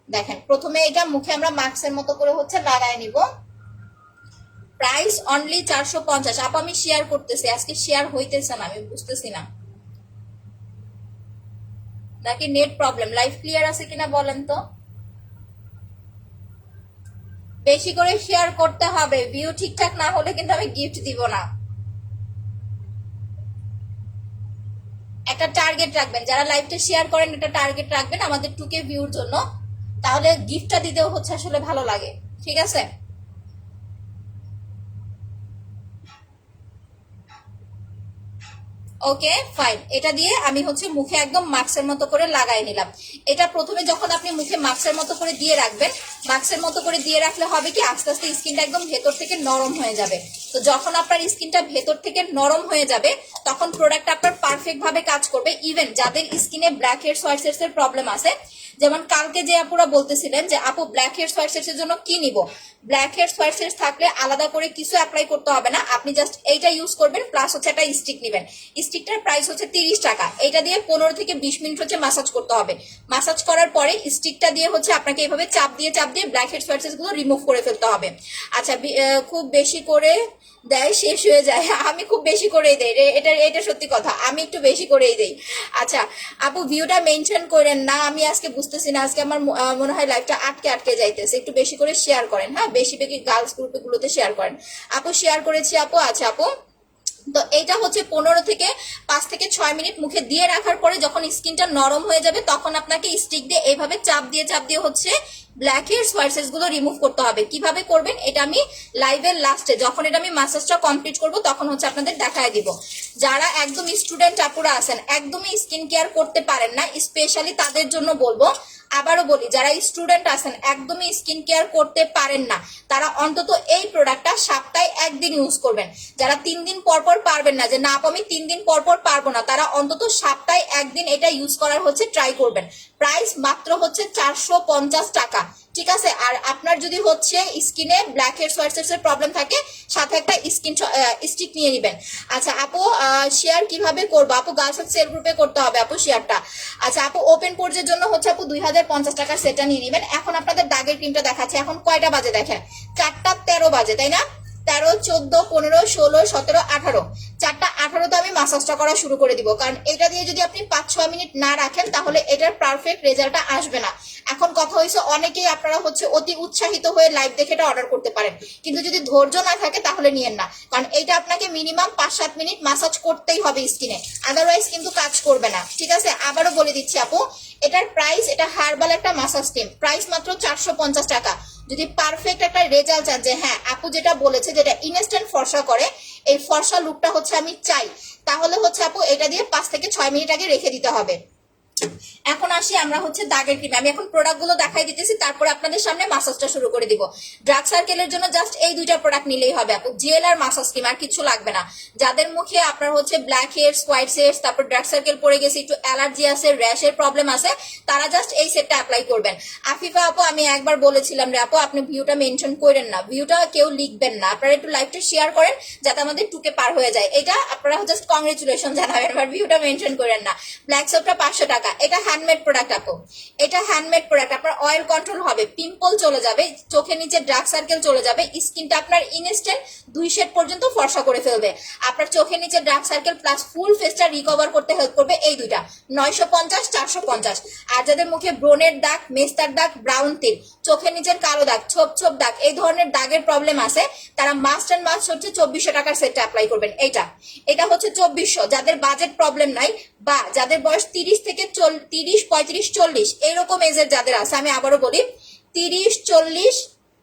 দেখেন প্রথমে এটা মুখে আমরা মাস্কের মতো করে হচ্ছে লাগাই নিব। Price only 450। আপা আমি শেয়ার করতেছি, আজকে শেয়ার হইতেছে না, আমি বুঝতেছি না নাকি নেট প্রবলেম। লাইভ ক্লিয়ার আছে কিনা বলেন তো। বেশি করে শেয়ার করতে হবে, ভিউ ঠিকঠাক না হলে কিন্তু আমি গিফট দিব না। একটা টার্গেট রাখবেন, যারা লাইভটা শেয়ার করেন একটা টার্গেট রাখবেন আমাদের 2K ভিউর জন্য, তাহলে গিফটটা দিতেও হচ্ছে আসলে ভালো লাগে। ঠিক আছে, ওকে ফাইন। এটা দিয়ে আমি হচ্ছে মুখে একদম মাস্কের মতো করে লাগাই নিলাম। এটা প্রথমে যখন আপনি মুখে মাস্কের মতো করে দিয়ে রাখবেন, মাস্কের মতো করে দিয়ে রাখলে হবে কি আস্তে আস্তে স্কিনটা একদম ভেতর থেকে নরম হয়ে যাবে। তো যখন আপনার স্কিনটা ভেতর থেকে নরম হয়ে যাবে তখন প্রোডাক্ট আপনার পারফেক্ট ভাবে কাজ করবে। ইভেন যাদের স্কিনে ব্ল্যাক হেডস হোয়াইট হেডস এর প্রবলেম আছে, যেমন কালকে যে আপুরা বলতেছিলেন যে আপু ব্ল্যাক হেডস হোয়াইট হেডস এর জন্য কি নিব, ব্ল্যাক হেডস হোয়াইট হেডস থাকলে আলাদা করে কিছু অ্যাপ্লাই করতে হবে না, আপনি জাস্ট এইটা ইউজ করবেন, প্লাস হচ্ছে একটা স্টিক নেবেন। স্টিকটার প্রাইস হচ্ছে 30 টাকা। এটা দিয়ে 15 থেকে 20 মিনিট হচ্ছে মাসাজ করতে হবে। মাসাজ করার পরে স্টিকটা দিয়ে হচ্ছে আপনাকে এইভাবে চাপ দিয়ে ব্ল্যাক হেডস হোয়াইট হেডস গুলো রিমুভ করে ফেলতে হবে। আচ্ছা খুব বেশি করে দেয় শেষ হয়ে যায়, আমি খুব বেশি করেই দেই, এটা সত্যি কথা, আমি একটু বেশি করেই দেই। আচ্ছা আপু ভিউটা মেনশন করেন না, আমি আজকে বুঝতেছি না, আজকে আমার মনে হয় লাইভটা আটকে যাইতেছে। একটু বেশি করে শেয়ার করেন, হ্যাঁ বেশি গার্লস গ্রুপে গুলোতে শেয়ার করেন। আপু শেয়ার করেছি আপু। আচ্ছা আপু তো এইটা হচ্ছে 15 থেকে 5 থেকে 6 মিনিট মুখে দিয়ে রাখার পরে যখন স্কিনটা নরম হয়ে যাবে তখন আপনাকে স্টিক দিয়ে এইভাবে চাপ দিয়ে হচ্ছে ব্ল্যাক হেডস হোয়াইট হেডস গুলো রিমুভ করতে হবে। কিভাবে করবেন এটা আমি লাইভের লাস্টে যখন এটা আমি ম্যাসাজটা কমপ্লিট করব তখন হচ্ছে আপনাদের দেখায় দিব। যারা একদম স্টুডেন্ট আপুরা আছেন, একদমই স্কিন কেয়ার করতে পারেন না, স্পেশালি তাদের জন্য বলবো। আবারও বলি, যারা স্টুডেন্ট আছেন একদমই স্কিন কেয়ার করতে পারেন না, তারা অন্তত এই প্রোডাক্টটা সপ্তাহে একদিন ইউজ করবেন। যারা 3 দিন পর পর পারবেন না, যে না আমি 3 দিন পর পর পারবো না, তারা অন্তত সপ্তাহে একদিন এটা ইউজ করার হচ্ছে ট্রাই করবেন। প্রাইস মাত্র হচ্ছে 450 টাকা, ঠিক আছে। আর আপনার যদি হচ্ছে স্কিনে ব্ল্যাক হেডস হোয়াইট হেডস এর প্রবলেম থাকে, সাথে একটা স্কিন স্টিক নিয়ে নেবেন। আচ্ছা আপু, শেয়ার কিভাবে করবো আপু? গার্লস সেল গ্রুপে করতে হবে আপু শেয়ারটা। আচ্ছা আপু, ওপেন পোর্জের জন্য হচ্ছে আপু 2050 টাকার সেটটা নিয়ে নেবেন। এখন আপনাদের দাগের ক্রিমটা দেখাচ্ছে। এখন কয়টা বাজে দেখেন, 4:13 বাজে, তাই না? 13, 14, 15, 16, 17, 18, 4:18 তো আমি মাসাজটা করা শুরু করে দিব। কারণ এটা দিয়ে যদি আপনি 5-6 মিনিট না রাখেন তাহলে এটার পারফেক্ট রেজাল্টটা আসবে না। এখন কথা হয়েছে, অনেকেই আপনারা হচ্ছে অতি উৎসাহিত হয়ে লাইভ দেখে এটা অর্ডার করতে পারেন, কিন্তু যদি ধৈর্য না থাকে তাহলে নিয়েন না। কারণ এইটা আপনাকে মিনিমাম 5-7 মিনিট মাসাজ করতেই হবে স্কিনে, আদারওয়াইজ কিন্তু কাজ করবে না, ঠিক আছে। আবারও বলে দিচ্ছি আপু, এটার প্রাইস, এটা হার্বাল একটা মাসাজ ক্রিম, প্রাইস মাত্র 450 টাকা। যদি পারফেক্ট একটা রেজাল্ট চান, যে হ্যাঁ আপু যেটা বলেছে যেটা ইনস্ট্যান্ট ফর্সা করে, এই ফর্সা লুকটা হচ্ছে আমি চাই, তাহলে হচ্ছে আপু এটা দিয়ে 5 থেকে 6 মিনিট আগে রেখে দিতে হবে। এখন আসি আমরা হচ্ছে দাগের ক্রিম। আমি এখন প্রোডাক্ট গুলো দেখাই দিতেছি, তারপরে আপনাদের সামনে মাসাজটা শুরু করে দিব। ডার্ক সার্কেলের জন্য জাস্ট এই দুইটা প্রোডাক্ট নিলেই হবে আপু, জেল আর মাসাজ ক্রিম, আর কিছু লাগবে না। যাদের মুখে আপনার হচ্ছে ব্ল্যাক হেডস হোয়াইট হেডস, তারপর ডার্ক সার্কেল পড়ে গেছে, একটু অ্যালার্জি আছে, র্যাশের প্রবলেম আছে, তারা জাস্ট এই সেটটা অ্যাপ্লাই করবেন। আফিফা আপু, আমি একবার বলেছিলাম রে আপু, আপনি ভিউটা মেনশন করেন না, ভিউটা কেউ লিখবেন না, আপনারা একটু লাইভটা শেয়ার করেন যাতে আমাদের টুকে পার হয়ে যায়। এটা আপনারা জাস্ট কংগ্রেচুলেশন জানাবেন, বাট ভিউটা মেনশন করেন না। ব্ল্যাক সোপটা 500 টাকা, এটা হ্যান্ডমেড প্রোডাক্ট আপু, এটা হ্যান্ডমেড প্রোডাক্ট। আপনার অয়েল কন্ট্রোল হবে, পিম্পল চলে যাবে, চোখের নিচে ডার্ক সার্কেল চলে যাবে, স্কিনটা আপনার ইনস্ট্যান্ট 2 শেড পর্যন্ত ফর্সা করে ফেলবে। আপনার চোখের নিচে ডার্ক সার্কেল প্লাস ফুল ফেসটা রিকভার করতে হেল্প করবে এই দুইটা। 950, 450। আর যাদের মুখে ব্রণের দাগ, মেস্তার দাগ, ব্রাউন তিল, চোখের নিচের কালো দাগ, ছোপ ছোপ দাগ, এই ধরনের দাগের প্রবলেম আছে, তারা মাস্ট এন্ড মাস্ট হচ্ছে 2400 টাকার সেটটা অ্যাপ্লাই করবেন। এটা হচ্ছে 2400। যাদের বাজেট প্রবলেম নাই, বা যাদের বয়স 30 থেকে 30, 35, 40 এইরকম এজের যাদের আছে, আমি আবারও বলি 30, 40,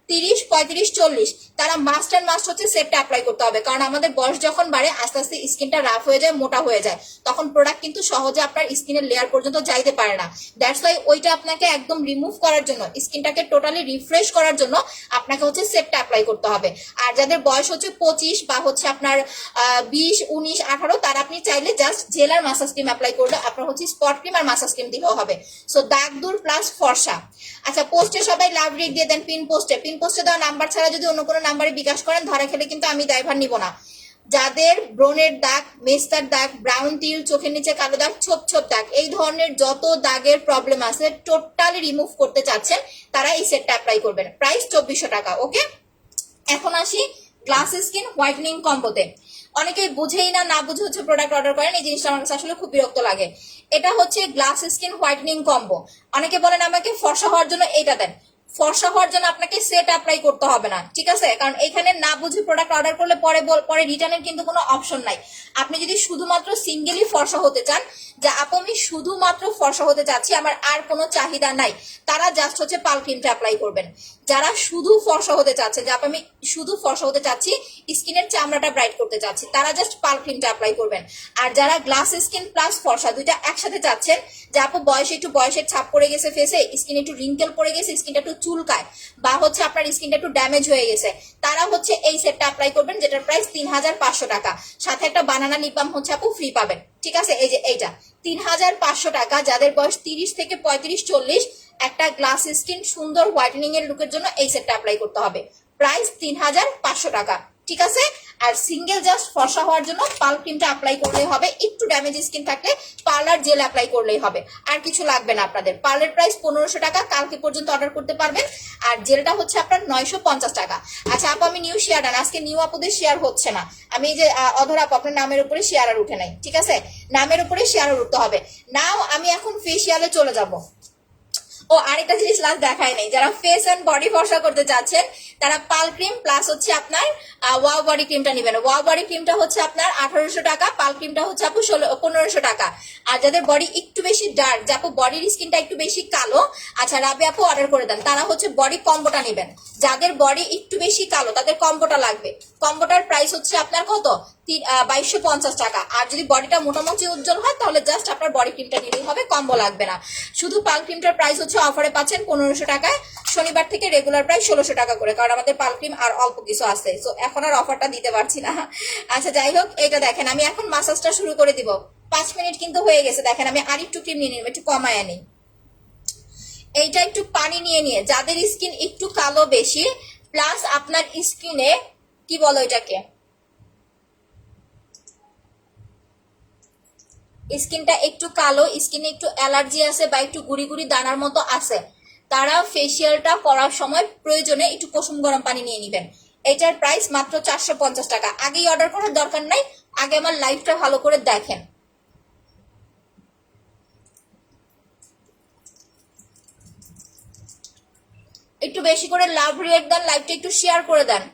30, 35, 40, তারা মাস্ট এন্ড মাস্ট হচ্ছে সেটটা অ্যাপ্লাই করতে হবে। কারণ আমাদের বয়স যখন বাড়ে আস্তে আস্তে স্কিনটা রাফ হয়ে যায়, মোটা হয়ে যায়, তখন প্রোডাক্ট কিন্তু সহজে আপনার স্কিনের লেয়ার পর্যন্ত যাইতে পারে না। দ্যাটস ওয়াই ওইটা আপনাকে একদম রিমুভ করার জন্য, স্কিনটাকে টোটালি রিফ্রেশ করার জন্য আপনাকে হচ্ছে সেটটা অ্যাপ্লাই করতে হবে। আর যাদের বয়স হচ্ছে 25 বা হচ্ছে আপনার 20, 19, 18, তারা আপনি চাইলে জাস্ট জেল আর মাসাজ ক্রিম অ্যাপ্লাই করলে, আপনার হচ্ছে স্পট ক্রিম আর মাসাজ ক্রিম দিলেও হবে। সো দাগ দূর প্লাস ফর্সা। আচ্ছা, পোস্টে সবাই লাভ রেট দিয়ে দেন, পিন পোস্টে দেওয়া নাম্বার ছাড়া যদি অন্য কোনো নাম্বারে বিকাশ করেন, ধরা খেলে কিন্তু আমি দায়ভার নিব না। যাদের ব্রণের দাগ, মেস্তার দাগ, ব্রাউন তিল, চোখের নিচে কালো দাগ, ছোপ ছোপ দাগ, এই ধরনের যত দাগের প্রবলেম আছে টোটালি রিমুভ করতে চাচ্ছেন, তারা এই সেটটা অ্যাপ্লাই করবেন। প্রাইস 2400 টাকা। ওকে, এখন আসি গ্লাস স্কিন হোয়াইটনিং কম্বোতে। অনেকেই বুঝেই না বুঝে হচ্ছে প্রোডাক্ট অর্ডার করেন, এই জিনিসটা আমার কাছে আসলে খুব বিরক্ত লাগে। এটা হচ্ছে গ্লাস স্কিন হোয়াইটনিং কম্বো। অনেকে বলেন আমাকে ফর্সা হওয়ার জন্য এইটা দেন, ফর্সা হওয়ার জন্য আপনাকে সেট অ্যাপ্লাই করতে হবে না, ঠিক আছে। কারণ এখানে না বুঝে প্রোডাক্ট অর্ডার করলে পরে রিটার্নের কিন্তু কোনো অপশন নাই। আপনি যদি শুধুমাত্র সিঙ্গেলি ফর্সা হতে চান, যে আপু আমি শুধুমাত্র ফর্সা হতে চাচ্ছি, আমার আর কোনো চাহিদা নাই, তারা জাস্ট হচ্ছে পাল ক্রিমটা অ্যাপ্লাই করবেন। যারা শুধু ফর্সা হতে চাচ্ছে, যে আপু আমি শুধু ফর্সা হতে চাচ্ছি, স্কিনের চামড়াটা ব্রাইট করতে চাচ্ছি, তারা জাস্ট পাল ক্রিমটা অ্যাপ্লাই করবেন। আর যারা গ্লাস স্কিন প্লাস ফর্সা দুইটা একসাথে চাচ্ছেন, যে আপু বয়সের ছাপ পড়ে গেছে ফেসে, স্কিন একটু রিঙ্কেল পড়ে গেছে, স্কিনটা একটু চুলকায়, বা হচ্ছে আপনার স্কিনটা একটু ড্যামেজ হয়ে গেছে, তারা হচ্ছে এই সেটটা অ্যাপ্লাই করবেন, যেটার প্রাইস 3500 টাকা। সাথে একটা বানানা লিপ বাম হচ্ছে আপু ফ্রি পাবেন, ঠিক আছে। এই যে এইটা 3500 টাকা। যাদের বয়স 30 থেকে 35, 40, একটা গ্লাস স্কিন সুন্দর হোয়াইটেনিং এর লুকের জন্য এই সেটটা অ্যাপ্লাই করতে হবে। প্রাইস 3500 টাকা, ঠিক আছে। আর সিঙ্গেল জাস্ট ফর্সা হওয়ার জন্য পাল ক্রিমটা অ্যাপ্লাই করলেই হবে। একটু ড্যামেজ স্কিন থাকলে পার্লার জেল অ্যাপ্লাই করলেই হবে, আর কিছু লাগবে না আপনাদের। পার্লার প্রাইস 1500 টাকা, কালকে পর্যন্ত অর্ডার করতে পারবেন। আর জেলটা হচ্ছে আপনার 950 টাকা। আচ্ছা আপু, আমি নিউ শেয়ার ডান, আজকে নিউ আপুদের শেয়ার হচ্ছে না। আমি এই যে অধরা আপু, আপনার নামের উপরে শেয়ার আর উঠে নাই, ঠিক আছে, নামের উপরে শেয়ার আর উঠতে হবে। নাও আমি এখন ফেসিয়ালে চলে যাব। ও আরেকটা জিনিস লাস্ট দেখায় নাই, যারা ফেস এন্ড বডি ফর্সা করতে চাচ্ছেন তারা পাল ক্রিম প্লাস হচ্ছে আপনার ওয়াও বডি ক্রিমটা নেবেন। ওয়াও বডি ক্রিমটা হচ্ছে আপনার 1800 টাকা, পাল ক্রিমটা হচ্ছে আপু 1500 টাকা। আর যাদের বডি একটু বেশি ডার্ক, যে আপু বডির স্কিনটা একটু বেশি কালো, আচ্ছা রাবি আপু অর্ডার করে দেন, তারা হচ্ছে বডি কম্বোটা নেবেন। যাদের বডি একটু বেশি কালো তাদের কম্বোটা লাগবে। কম্বোটার প্রাইস হচ্ছে আপনার কত, 2250 টাকা। আর যদি বডিটা মোটামুটি উজ্জ্বল হয় তাহলে জাস্ট আপনার বডি ক্রিমটা নিলেই হবে, কম্বো লাগবে না। শুধু পাল ক্রিমটার প্রাইস হচ্ছে অফারে পাচ্ছেন 1500 টাকায়, শনিবার থেকে রেগুলার প্রাইস 1600 টাকা করে, কারণ আমাদের পাল ক্রিম আর অল্প কিছু আছে, সো এখন আর অফারটা দিতে পারছি না। আচ্ছা যাই হোক, এটা দেখেন আমি এখন মাসাজটা শুরু করে দিব। 5 মিনিট কিন্তু হয়ে গেছে, দেখেন আমি আর একটু ক্রিম নিয়ে নিব, একটু কমায় আনি। এইটা একটু পানি নিয়ে যাদের স্কিন একটু কালো বেশি, প্লাস আপনার স্কিনে কি বলো এটাকে, স্কিনটা একটু কালো, স্কিনে একটু অ্যালার্জি আছে বা একটু গুড়ি গুড়ি দানার মতো আছে, তারা ফেসিয়ালটা করার সময় প্রয়োজনে একটু কুসুম গরম পানি নিয়ে নেবেন। এটার প্রাইস মাত্র 450 টাকা। আগেই অর্ডার করার দরকার নাই, আগে আমার লাইভটা ভালো করে দেখেন। একটু বেশি করে লাভ রিয়েক্ট দেন, লাইভটা একটু শেয়ার করে দেন।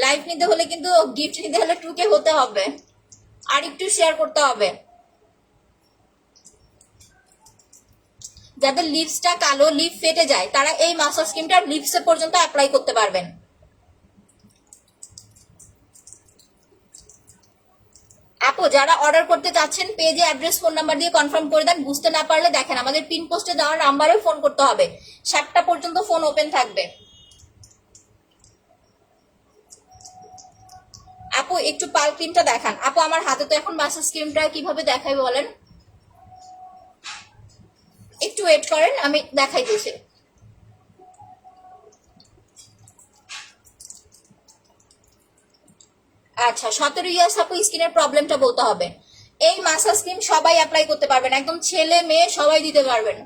লাইভ নিতে হলে কিন্তু, গিফট নিতে হলে 2K হতে হবে, আর একটু শেয়ার করতে হবে। যাদের লিপসটা কালো, লিপ ফেটে যায়, তারা এই মাসাজ ক্রিমটা লিপসে পর্যন্ত অ্যাপ্লাই করতে পারবেন। আপু যারা অর্ডার করতে চাচ্ছেন পেজে অ্যাড্রেস ফোন নাম্বার দিয়ে কনফার্ম করে দেন। বুঝতে না পারলে দেখেন আমাদের পিন পোস্টে দেওয়ার নাম্বারে ফোন করতে হবে, 7টা পর্যন্ত ফোন ওপেন থাকবে। আপু একটু পাল ক্রিমটা দেখান। আপু আমার হাতে তো এখন মাসাজ ক্রিমটা কিভাবে দেখাই বলেন, একটু ওয়েট করেন আমি দেখাই দিয়েছি। আচ্ছা 17 ইয়ার্স আপু স্কিনের প্রবলেমটা বলতে হবে। এই মাসাজ ক্রিম সবাই অ্যাপ্লাই করতে পারবেন, একদম ছেলে মেয়ে সবাই দিতে পারবেন।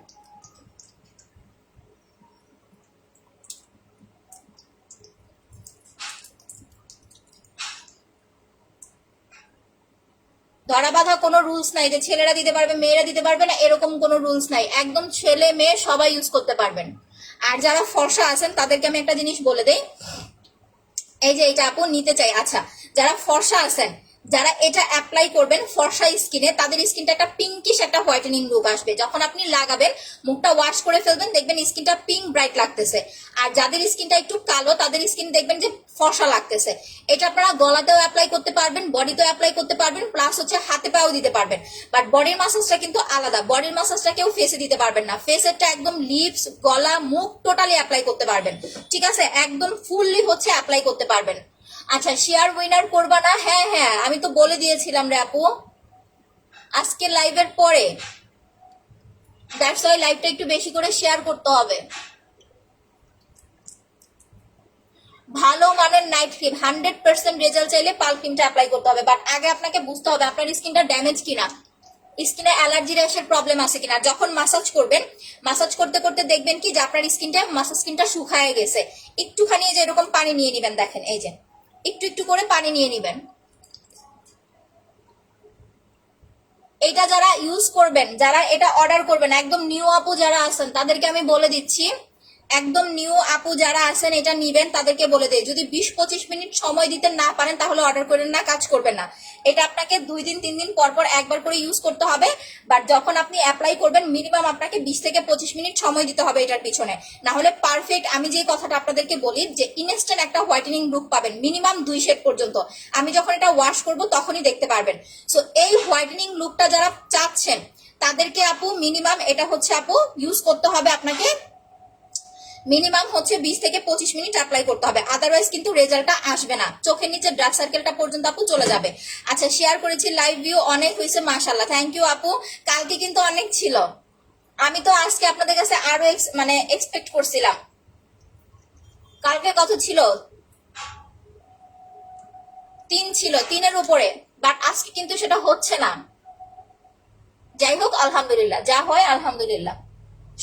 ধরা বাঁধা কোনো রুলস নাই যে ছেলেরা দিতে পারবে মেয়েরা দিতে পারবে না, এরকম কোনো রুলস নাই, একদম ছেলে মেয়ে সবাই ইউজ করতে পারবেন। আর যারা ফর্সা আছেন তাদেরকে আমি একটা জিনিস বলে দেই, এই যে এটা আপু নিতে চাই। আচ্ছা যারা ফর্সা আছেন, যারা এটা অ্যাপ্লাই করবেন ফর্সা স্কিনে, তাদের স্কিনটা একটা পিঙ্কিশ একটা হোয়াইটেনিং লুক আসবে। যখন আপনি লাগাবেন মুখটা ওয়াশ করে ফেলবেন, দেখবেন স্কিনটা পিঙ্ক ব্রাইট লাগতেছে। আর যাদের স্কিনটা একটু কালো তাদের স্কিন দেখবেন যে ফর্সা লাগতেছে। এটা আপনারা গলাতেও অ্যাপ্লাই করতে পারবেন, বডিতেও অ্যাপ্লাই করতে পারবেন, প্লাস হচ্ছে হাতে পায়েও দিতে পারবেন। বাট বডির মাসাজটা কিন্তু আলাদা, বডির মাসাজটা কেউ ফেসে দিতে পারবেন না, ফেসেরটা একদম লিপস গলা মুখ টোটালি অ্যাপ্লাই করতে পারবেন, ঠিক আছে, একদম ফুললি হচ্ছে অ্যাপ্লাই করতে পারবেন। আচ্ছা শেয়ার উইনার করবা না? হ্যাঁ হ্যাঁ আমি তো বলে দিয়েছিলাম রে আপু আজকে লাইভের পরে, দ্যাটস ওয়াই লাইভটা একটু বেশি করে শেয়ার করতে হবে। ভালো মানের নাইট ক্রিম 100% রেজাল্ট চাইলে পাল ক্রিমটা অ্যাপ্লাই করতে হবে, বাট আগে আপনাকে বুঝতে হবে আপনার স্কিনটা ড্যামেজ কিনা, স্কিনে অ্যালার্জি র্যাশের প্রবলেম আছে কিনা। যখন মাসাজ করবেন, মাসাজ করতে করতে দেখবেন কি যে আপনার স্কিনটা মাসাজ স্কিনটা শুকায় গেছে, একটুখানি যে এরকম পানি নিয়ে নিবেন, দেখেন এই যে একটু একটু করে পানি নিয়ে নিবেন। এটা যারা ইউজ করবেন, যারা এটা অর্ডার করবেন, একদম নিউ আপু যারা আছেন তাদেরকে আমি বলে দিচ্ছি, একদম নিউ আপু যারা আছেন এটা নিবেন তাদেরকে বলে দেয়, যদি 20-25 মিনিট সময় দিতে না পারেন তাহলে অর্ডার করেন না, কাজ করবেন না। এটা আপনাকে 2 দিন 3 দিন পর পর একবার করে ইউজ করতে হবে, বাট যখন আপনি অ্যাপ্লাই করবেন মিনিমাম আপনাকে 20 থেকে 25 মিনিট সময় দিতে হবে এটার পিছনে, না হলে পারফেক্ট আমি যে কথাটা আপনাদেরকে বলি যে ইনস্ট্যান্ট একটা হোয়াইটেনিং লুক পাবেন মিনিমাম 2 শেড পর্যন্ত। আমি যখন এটা ওয়াশ করব তখনই দেখতে পারবেন। সো এই হোয়াইটেনিং লুকটা যারা চাচ্ছেন তাদেরকে আপু মিনিমাম এটা হচ্ছে আপু ইউজ করতে হবে আপনাকে, মিনিমাম হচ্ছে 20 থেকে 25 মিনিট অ্যাপ্লাই করতে হবে, আদারওয়াইজ কিন্তু রেজাল্টটা আসবে না, চোখের নিচে ডার্ক সার্কেলটা পর্যন্ত আপু চলে যাবে। আচ্ছা শেয়ার করেছি, লাইভ ভিউ অনেক হয়েছে মাশাআল্লাহ, থ্যাংক ইউ আপু। কালকে কিন্তু অনেক ছিল, আমি তো আজকে আপনাদের কাছে আরো মানে এক্সপেক্ট করছিলাম। কালকে কত ছিল? 3 ছিল, 3-এর উপরে, বাট আজকে কিন্তু সেটা হচ্ছে না। যাই হোক আলহামদুলিল্লাহ, যা হয় আলহামদুলিল্লাহ,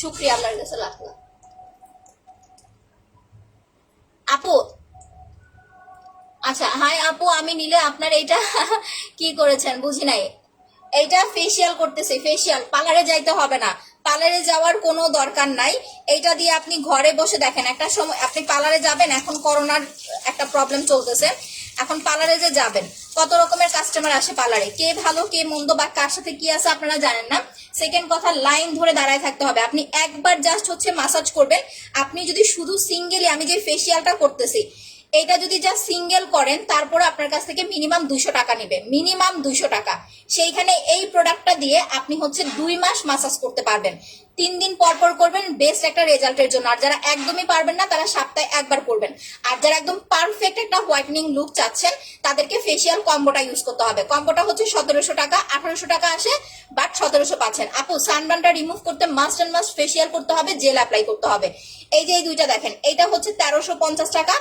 শুক্রিয়া আল্লাহর কাছে লাখ লাখ। আপু আচ্ছা হাই আপু, আমি নিলে আপনার এইটা কি করেছেন বুঝি নাই। এইটা ফেসিয়াল করতেছে, ফেসিয়াল, পার্লারে যাইতে হবে না, পার্লারে যাওয়ার কোনো দরকার নাই। এইটা দিয়ে আপনি ঘরে বসে দেখেন, একটা সময় আপনি পার্লারে যাবেন, এখন করোনার একটা প্রবলেম চলতেছে, এখন পার্লারে যে যাবেন কত রকমের কাস্টমার আসে পার্লারে, কে ভালো কে মন্দ বা কার সাথে কি আছে আপনারা জানেন না। সেকেন্ড কথা, লাইন ধরে দাঁড়ায় থাকতে হবে। আপনি একবার জাস্ট হচ্ছে মাসাজ করবেন। আপনি যদি শুধু সিঙ্গেলি, আমি যে ফেসিয়ালটা করতেছি এটা যদি যা সিঙ্গেল করেন, তারপরে আপনার কাছ থেকে মিনিমাম 200 টাকা নেবে, মিনিমাম 200 টাকা। সেইখানে এই প্রোডাক্টটা দিয়ে আপনি হচ্ছে 2 মাস মাসাজ করতে পারবেন। 3 দিন পর পর করবেন, বেস্ট একটা রেজাল্টের জন্য। আর যারা একদমই পারবেন না তারা সপ্তাহে একবার করবেন। আর যারা একদম পারফেক্ট একটা হোয়াইটনিং লুক চাচ্ছেন তাদেরকে ফেসিয়াল কম্বোটা ইউজ করতে হবে। কম্বোটা হচ্ছে 1700 টাকা, 1800 টাকা আসে, বাট 1700 পাচ্ছেন। আপু সানবার্নটা রিমুভ করতে মাস্ট অ্যান্ড মাস্ট ফেসিয়াল করতে হবে, জেল অ্যাপ্লাই করতে হবে। এই যে এই দুইটা দেখেন, এইটা হচ্ছে 1350 টাকা,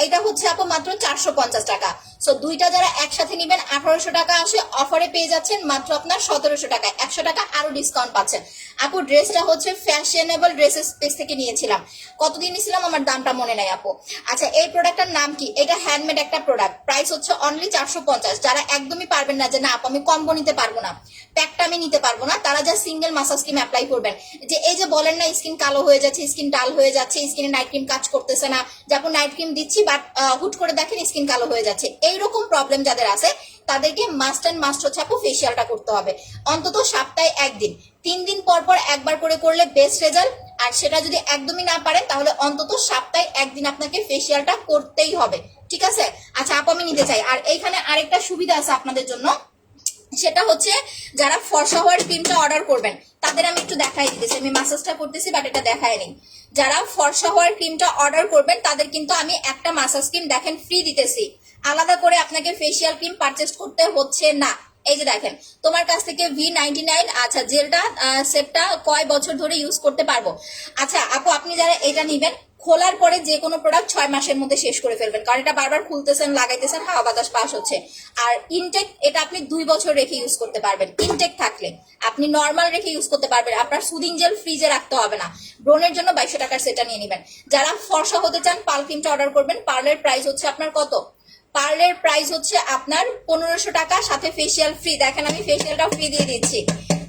এটা হচ্ছে আপু মাত্র 450 টাকা। সো দুইটা যারা একসাথে নেবেন 1800 টাকা আসে, অফারে পেয়ে যাচ্ছেন মাত্র আপনার 1700 টাকায়, 100 টাকা আরো ডিসকাউন্ট পাচ্ছেন। আপু ড্রেসটা হচ্ছে ফ্যাশনেবল ড্রেসেস স্পেস থেকে নিয়েছিলাম, কতদিন নিয়েছিলাম আমার দামটা মনে নাই আপু। আচ্ছা এই প্রোডাক্টটার নাম কি? এটা হ্যান্ডমেড একটা প্রোডাক্ট, প্রাইস হচ্ছে অনলি 450। যারা একদমই পারবেন না যে না আপু আমি কম্বো নিতে পারবো না, প্যাকটা আমি নিতে পারবো না, তারা যা সিঙ্গেল মাসাজ ক্রিম অ্যাপ্লাই করবেন। যে এই যে বলেন না স্কিন কালো হয়ে যাচ্ছে, স্কিন ডাল হয়ে যাচ্ছে, স্কিনে নাইট ক্রিম কাজ করতেছে না, যখন নাইট ক্রিম দিচ্ছি বাট হুট করে দেখেন স্কিন কালো হয়ে যাচ্ছে, এইরকম প্রবলেম যাদের আছে তাদেরকে মাস্ট অ্যান্ড মাস্ট হচ্ছে আপু ফেসিয়ালটা করতে হবে অন্তত সপ্তাহে একদিন। 3 দিন পর পর একবার করে করলে বেস্ট রেজাল্ট। আর সেটা যদি একদমই না পারেন তাহলে অন্তত সপ্তাহে একদিন আপনাকে ফেসিয়ালটা করতেই হবে, ঠিক আছে? আচ্ছা আপু আমি নিতে চাই। আর এইখানে আরেকটা সুবিধা আছে আপনাদের জন্য, সেটা হচ্ছে যারা ফর্সা হওয়ার ক্রিমটা অর্ডার করবেন তাদের আমি একটু দেখাই দিতেছি। আমি মাসাজটা করতেছি বাট এটা দেখাই নেই। যারা ফর্সা হওয়ার ক্রিমটা অর্ডার করবেন তাদের কিন্তু আমি একটা মাসাজ ক্রিম দেখেন ফ্রি দিতেছি, আলাদা করে আপনাকে ফেসিয়াল ক্রিম পারচেস করতে হচ্ছে না। এই যে দেখেন তোমার কাছ থেকে V99, আচ্ছা জেলটা সেটটা কয় বছর ধরে ইউজ করতে পারবো? আচ্ছা আপু আপনি যারা এটা নিবেন, খোলার পরে যে কোনো প্রোডাক্ট 6 মাসের মধ্যে শেষ করে ফেলবেন, কারণ এটা বারবার খুলতেছেন লাগাইতেছেন, হাওয়া বাতাস পাস হচ্ছে। আর ইনটেক এটা আপনি 2 বছর রেখে ইউজ করতে পারবেন, ইনটেক থাকলে। আপনি নর্মাল রেখে ইউজ করতে পারবেন, আপনার সুদিং জেল ফ্রিজে রাখতে হবে না। ব্রণের জন্য 2200 টাকার সেটা নিয়ে নেবেন। যারা ফর্সা হতে চান পার্ল ক্রিমটা অর্ডার করবেন। পার্লের প্রাইস হচ্ছে আপনার কত? পার্লের প্রাইস হচ্ছে আপনার 1500 টাকা, সাথে ফেসিয়াল ফ্রি। দেখেন আমি ফেসিয়ালটা ফ্রি দিয়ে দিচ্ছি,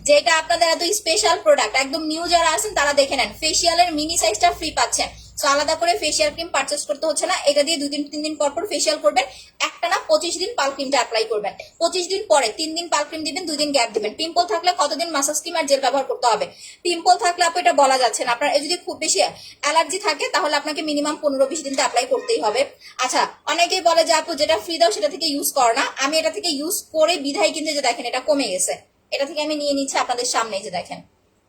যেটা আপনাদের এত স্পেশাল প্রোডাক্ট। একদম নিউ যারা আছেন তারা দেখে নেন, ফেসিয়ালের মিনি সাইজটা ফ্রি পাচ্ছেন। সো আলাদা করে ফেসিয়াল ক্রিম পারচেস করতে হচ্ছে না, এটা দিয়ে 2-3 দিন পর পর ফেসিয়াল করবেন। একটা না 25 দিন পাল ক্রিমটা অ্যাপ্লাই করবেন, 25 দিন পরে 3 দিন পাল ক্রিম দিবেন, 2 দিন গ্যাপ দিবেন। পিম্পল থাকলে কতদিন মাসাজ ক্রিম আর জেল ব্যবহার করতে হবে? পিম্পল থাকলে আপু এটা বলা যাচ্ছে না, আপনার যদি খুব বেশি অ্যালার্জি থাকে তাহলে আপনাকে মিনিমাম 15-20 দিন তো অ্যাপ্লাই করতেই হবে। আচ্ছা অনেকেই বলে যে আপু যেটা ফ্রি দাও সেটা থেকে ইউজ করো না, আমি এটা থেকে ইউজ করে বিধায় কিন্তু যে দেখেন এটা কমে গেছে। এটা থেকে আমি নিয়ে নিচ্ছি আপনাদের সামনে, যে দেখেন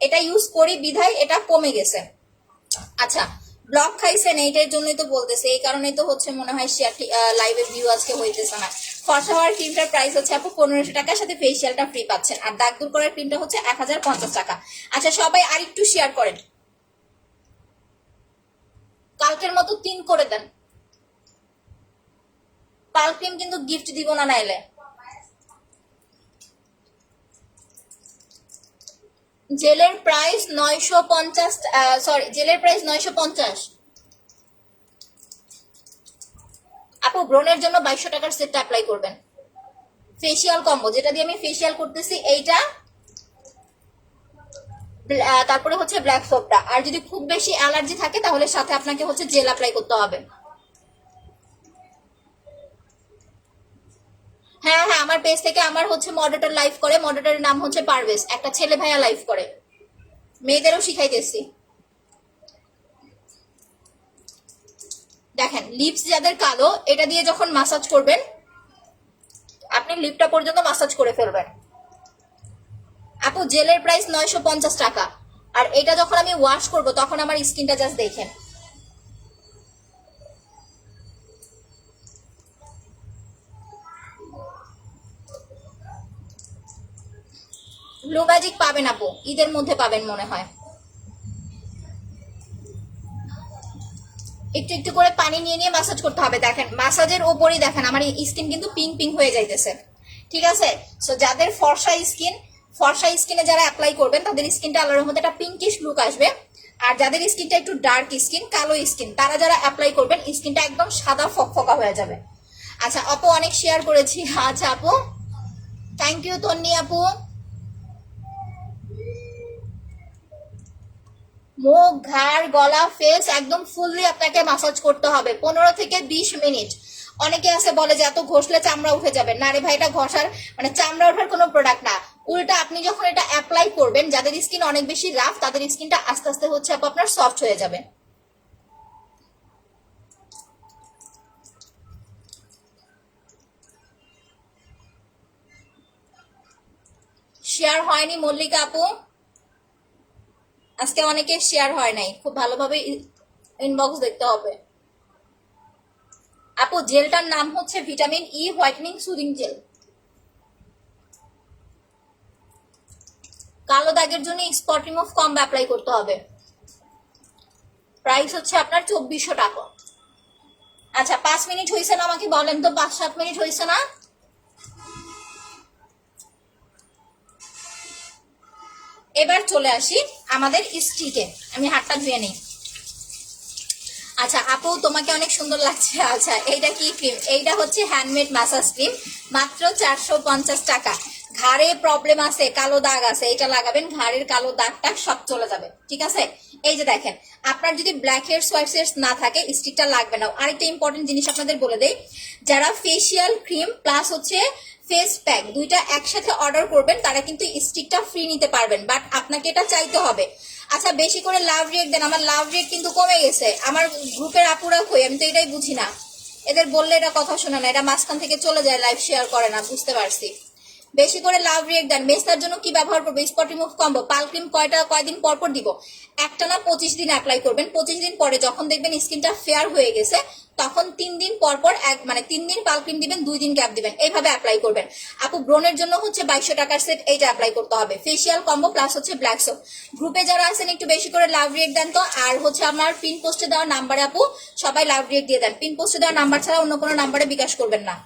এটা ইউজ করি বিধায় এটা কমে গেছে। আচ্ছা ব্লক খাইছেন এইটার জন্যই তো বলতেছে, এই কারণেই তো হচ্ছে মনে হয় লাইভে ভিউ আজকে হইতেছে না। ফর্সা হওয়ার ক্রিমটার প্রাইস হচ্ছে আপু 1500 টাকার সাথে ফেসিয়ালটা ফ্রি পাচ্ছেন। আর দাগ দূর করার ক্রিমটা হচ্ছে 1050 টাকা। আচ্ছা সবাই আরেকটু শেয়ার করেন, কালকের মতো 3 করে দেন। পাল ক্রিম কিন্তু গিফট দিব না নাইলে। জেলের প্রাইস 950, সরি জেলের প্রাইস 950। আপু ব্রণের জন্য 2200 টাকার সেটটা অ্যাপ্লাই করবেন। ফেসিয়াল কম্বো যেটা দিয়ে আমি ফেসিয়াল করতেছি এইটা, তারপরে হচ্ছে ব্ল্যাক সোপটা। আর যদি খুব বেশি অ্যালার্জি থাকে তাহলে সাথে আপনাকে হচ্ছে জেল অ্যাপ্লাই করতে হবে। হ্যাঁ হ্যাঁ আমার পেজ থেকে আমার হচ্ছে মডারেটর লাইভ করে, মডারেটরের নাম হচ্ছে পারভেজ, একটা ছেলে ভাইয়া লাইভ করে, মেয়েদেরও শিখাইতেছি। দেখেন লিপস যাদের কালো, এটা দিয়ে যখন মাসাজ করবেন আপনি লিপটা পর্যন্ত মাসাজ করে ফেলবেন। আপু জেলের প্রাইস 950 টাকা। আর এটা যখন আমি ওয়াশ করব তখন আমার স্কিনটা জাস্ট দেখেন, ব্লু ম্যাজিক পাবেন আপু, ঈদের মধ্যে পাবেন মনে হয়। একটু একটু করে পানি নিয়ে নিয়ে মাসাজ করতে হবে। দেখেন মাসাজের ওপরই দেখেন আমার স্কিন কিন্তু পিঙ্ক পিঙ্ক হয়ে যাইতেছে, ঠিক আছে? সো যাদের ফর্সা স্কিনে যারা অ্যাপ্লাই করবেন তাদের স্কিনটা আল্লাহর মধ্যে একটা পিঙ্কিশ লুক আসবে। আর যাদের স্কিনটা একটু ডার্ক স্কিন, কালো স্কিন, তারা যারা অ্যাপ্লাই করবেন স্কিনটা একদম সাদা ফকফকা হয়ে যাবে। আচ্ছা আপু অনেক শেয়ার করেছি। আচ্ছা আপু থ্যাংক ইউ তন্নি আপু। মুখ, ঘাড়, গলা, ফেস একদম ফুললি আপনাকে মাসাজ করতে হবে 15 থেকে 20 মিনিট। অনেকে আছে বলে যে এত ঘষলে চামড়া উঠে যাবে, না রে ভাই, এটা ঘষার মানে চামড়া ওঠার কোনো প্রোডাক্ট না। উল্টা আপনি যখন এটা অ্যাপ্লাই করবেন, যাদের স্কিন অনেক বেশি রাফ তাদের স্কিনটা আস্তে আস্তে হচ্ছে আপনার সফট হয়ে যাবে। শেয়ার হয়নি মল্লিকা আপু, আজকে অনেকে শেয়ার হয় নাই, খুব ভালোভাবে ইনবক্স দেখতে হবে। আপু জেলটার নাম হচ্ছে vitamin E whitening soothing jail. কালো দাগের জন্য স্পট রিমুভ কম্বো অ্যাপ্লাই করতে হবে। প্রাইস হচ্ছে আপনার 2400 টাকা। আচ্ছা 5 মিনিট হয়েছে না, আমাকে বলেন তো 5-7 মিনিট হয়েছে না? এবার চলে আসি আমাদের স্টিকে, আমি হাতটা ধুয়ে নিই। আচ্ছা আপু তোমাকে অনেক সুন্দর লাগছে। আচ্ছা এইটা কি ক্রিম? এইটা হচ্ছে হ্যান্ডমেড ম্যাসাজ ক্রিম, মাত্র 450 টাকা। ঘাড়ে প্রবলেম আছে, কালো দাগ আছে, এটা লাগাবেন, ঘাড়ের কালো দাগটা সব চলে যাবে। ঠিক আছে, এই যে দেখেন, আপনার যদি ব্ল্যাক হেয়ার হোয়াইট হেয়ার না থাকে স্টিকটা লাগবে না। আরেকটা ইম্পর্টেন্ট জিনিস আপনাদের বলে দেই, যারা ফেসিয়াল ক্রিম প্লাস হচ্ছে ফেস প্যাক দুইটা একসাথে অর্ডার করবেন তারা কিন্তু স্টিকটা ফ্রি নিতে পারবেন, বাট আপনাকে এটা চাইতে হবে। আচ্ছা বেশি করে লাভ রেট দেন, আমার লাভ রেট কিন্তু কমে গেছে। আমার গ্রুপের আপুরা কই, আমি তো এটাই বুঝি না। এদের বললে এটা কথা শোনা না, এটা মাঝখান থেকে চলে যায়, লাইভ শেয়ার করে না, বুঝতে পারছি। বেশি করে লাভ রিয়েক্ট দেন। মেস্তার জন্য কি ব্যবহার করবো? Spot remove combo. পাল ক্রিম কয়দিন পর পর দিব? একটা না 25 দিন অ্যাপ্লাই করবেন। 25 দিন পরে যখন দেখবেন স্কিনটা ফেয়ার হয়ে গেছে তখন 3 দিন পর পর 3 দিন পাল ক্রিম দিবেন, 2 দিন গ্যাপ দিবেন, এইভাবে অ্যাপ্লাই করবেন। আপু ব্রনের জন্য হচ্ছে 2200 টাকার সেট, এইটা অ্যাপ্লাই করতে হবে। ফেসিয়াল কম্বো প্লাস হচ্ছে ব্ল্যাক সোপ। গ্রুপে যারা আছেন একটু বেশি করে লাভ রিয়েক্ট দেন তো। আর হচ্ছে আমার পিন পোস্টে দেওয়া নাম্বারে আপু সবাই লাভ রিয়েক্ট দিয়ে দেন। পিন পোস্টে দেওয়া নাম্বার ছাড়া অন্য কোনো নাম্বারে বিকাশ করবেন না,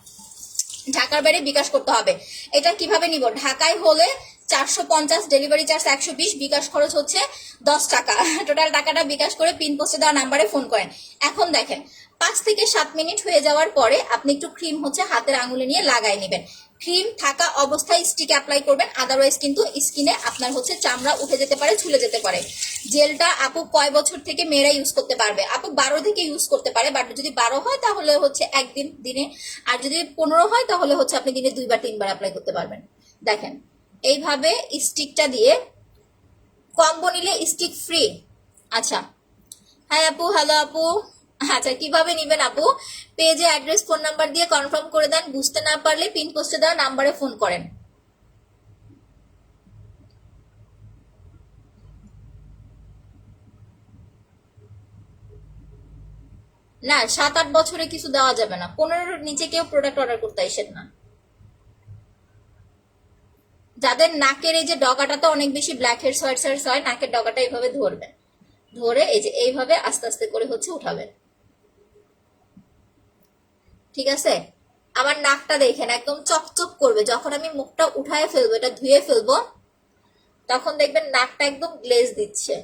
ঢাকার বাইরে বিকাশ করতে হবে। এটা কিভাবে নিব? ঢাকায় হলে 450, ডেলিভারি চার্জ 120, বিকাশ খরচ হচ্ছে 10 টাকা। টোটাল টাকাটা বিকাশ করে পিন পোস্টে দেওয়া নাম্বারে ফোন করেন। এখন দেখেন 5 থেকে 7 মিনিট হয়ে যাওয়ার পরে আপনি একটু ক্রিম হচ্ছে হাতের আঙুলে নিয়ে লাগাই নেবেন। ক্রিম থাকা অবস্থায় স্টিক অ্যাপ্লাই করবেন, আদারওয়াইজ কিন্তু স্কিনে আপনার হচ্ছে চামড়া উঠে যেতে পারে, ঝুলে যেতে পারে। জেলটা আপু কয় বছর থেকে মেয়েরা ইউজ করতে পারবে? আপু 12 থেকে ইউজ করতে পারে, বাট যদি 12 হয় তাহলে হচ্ছে একদিন দিনে, আর যদি 15 হয় তাহলে হচ্ছে আপনি দিনে 2 বা 3 বার অ্যাপ্লাই করতে পারবেন। দেখেন এইভাবে স্টিকটা দিয়ে, কম্বো নিলে স্টিক ফ্রি। আচ্ছা হ্যাঁ আপু, হ্যালো আপু। আচ্ছা কিভাবে নিবেন আপু? পেজে অ্যাড্রেস ফোন নাম্বার দিয়ে কনফার্ম করে দেন, বুঝতে না পারলে পিন পোস্টে দেওয়া নাম্বারে ফোন করেন। না 7-8 বছরে কিছু দেওয়া যাবে না, 15-র নিচে কেউ প্রোডাক্ট অর্ডার করতে আসেন না। যাদের নাকের এই যে ডগাটাতে অনেক বেশি ব্ল্যাক হেডস হোয়াইট হেডস হয়, নাকের ডগাটা এইভাবে ধরবেন, ধরে এই যে এইভাবে আস্তে আস্তে করে হচ্ছে উঠাবেন। ঠিক আছে, আমার নাকটা দেখেন একদম চকচক করবে, যখন আমি মুখটা উঠায় ফেলবো, এটা ধুয়ে ফেলবো, তখন দেখবেন নাকটা একদম গ্লেজ দিচ্ছে।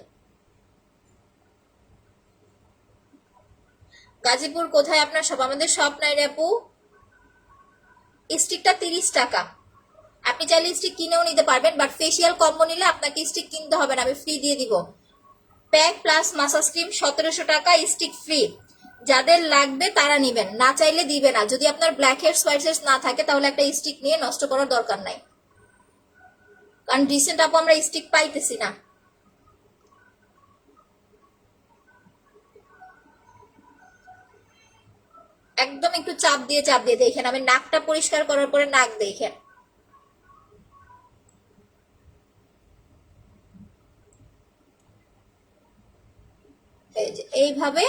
গাজীপুর কোথায় আপনার সব? আমাদের সব নাই রে আপু। স্টিকটা 30 টাকা, আপনি চাইলে স্টিক কিনেও নিতে পারবেন, বাট ফেসিয়াল কম্বো নিলে আপনাকে স্টিক কিনতে হবে না, আমি ফ্রি দিয়ে দিব। প্যাক প্লাস মাসাজ ক্রিম 1700 টাকা, স্টিক ফ্রি। যাদের লাগবে তারা নিবেন, না চাইলে দিবে না। যদি আপনার ব্ল্যাক হেডস হোয়াইট হেডস না থাকে তাহলে একটা স্টিক নিয়ে নষ্ট করার দরকার নাই, কারণ রিসেন্ট আপু আমরা স্টিক পাইতেছি না। একদম একটু চাপ দিয়ে দেখেন, আমি নাকটা পরিষ্কার করার পরে নাক দেখেন। এই যে এইভাবে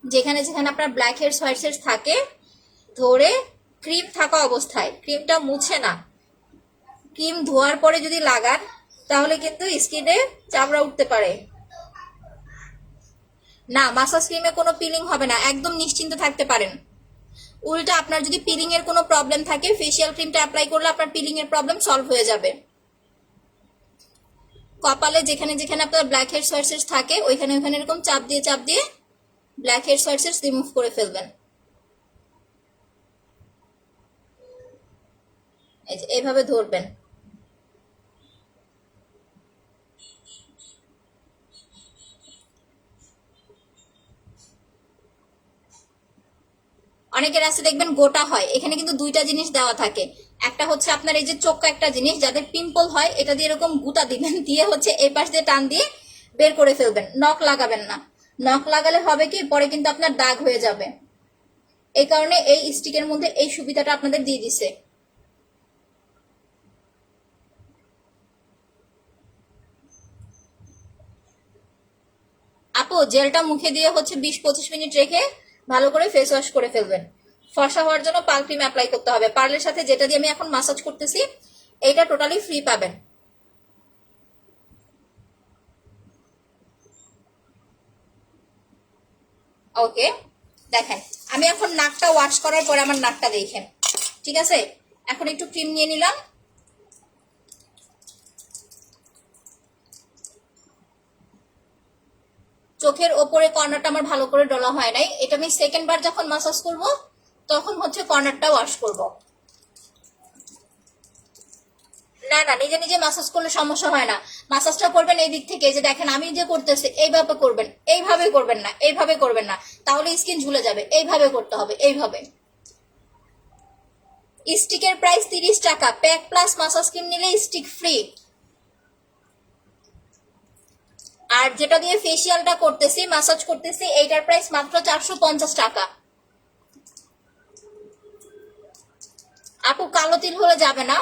যেখানে যেখানে আপনার ব্ল্যাক হেডস হোয়াইট হেডস থাকে ধরে, ক্রিম থাকা অবস্থায়, ক্রিমটা মুছে না, ক্রিম ধোয়ার পরে যদি লাগান তাহলে কিন্তু স্কিনে চামড়া উঠতে পারে। না মাসাজ ক্রিমে কোনো পিলিং হবে না, একদম নিশ্চিন্তে থাকতে পারেন। উল্টা আপনার যদি পিলিং এর কোনো প্রবলেম থাকে ফেসিয়াল ক্রিমটা অ্যাপ্লাই করলে আপনার পিলিং এর প্রবলেম সলভ হয়ে যাবে। কপালে যেখানে যেখানে আপনার ব্ল্যাক হেডস হোয়াইট হেডস থাকে ওইখানে ওইখানে এরকম চাপ দিয়ে blackheads whiteheads remove করে ফেলবেন। এই যে এইভাবে ধরবেন। অনেকের আছে দেখবেন গোটা হয়, এখানে কিন্তু দুইটা জিনিস দেওয়া থাকে। একটা হচ্ছে আপনার এই যে চোক্কা একটা জিনিস, যাদের পিম্পল হয় এটা দিয়ে এরকম গুতা দিবেন, দিয়ে হচ্ছে এই পাশ দিয়ে টান দিয়ে বের করে ফেলবেন, নখ লাগাবেন না। নখ লাগালে হবে কি, পরে কিন্তু আপনার দাগ হয়ে যাবে। এই কারণে এই স্টিকের মধ্যে এই সুবিধাটা আপনাদের দিয়ে দিছে। আপু জেলটা মুখে দিয়ে হচ্ছে 20-25 মিনিট রেখে ভালো করে ফেস ওয়াশ করে ফেলবেন। ফর্সা হওয়ার জন্য পার্ল ক্রিম অ্যাপ্লাই করতে হবে। পার্লের সাথে যেটা দিয়ে আমি এখন মাসাজ করতেছি এইটা টোটালি ফ্রি পাবেন। ওকে, দেখেন আমি এখন নাকটা ওয়াশ করার পরে আমার নাকটা দেখেন, ঠিক আছে। এখন একটু ক্রিম নিয়ে নিলাম। চোখের ওপরে কর্নারটা আমার ভালো করে ডলা হয় নাই, এটা আমি সেকেন্ড বার যখন মাসাজ করব তখন হচ্ছে কর্নারটা ওয়াশ করব। না না, নিজে নিজে মাসাজ করলে সমস্যা হয় না। মাসাজটা করবেন এই দিক থেকে, যে দেখেন আমি যে করতেছি এইভাবে করবেন, এইভাবে করবেন না, এইভাবে করবেন না, তাহলে স্কিন ঝুলে যাবে। এইভাবে করতে হবে, এইভাবে। স্টিকের প্রাইস 30 টাকা, প্যাক প্লাস মাসাজ ক্রিম নিলে স্টিক ফ্রি। আর যেটা দিয়ে ফেসিয়ালটা করতেছি, মাসাজ করতেছি, এইটার প্রাইস মাত্র 450 টাকা। আপু কালো তিল হলে যাবে না,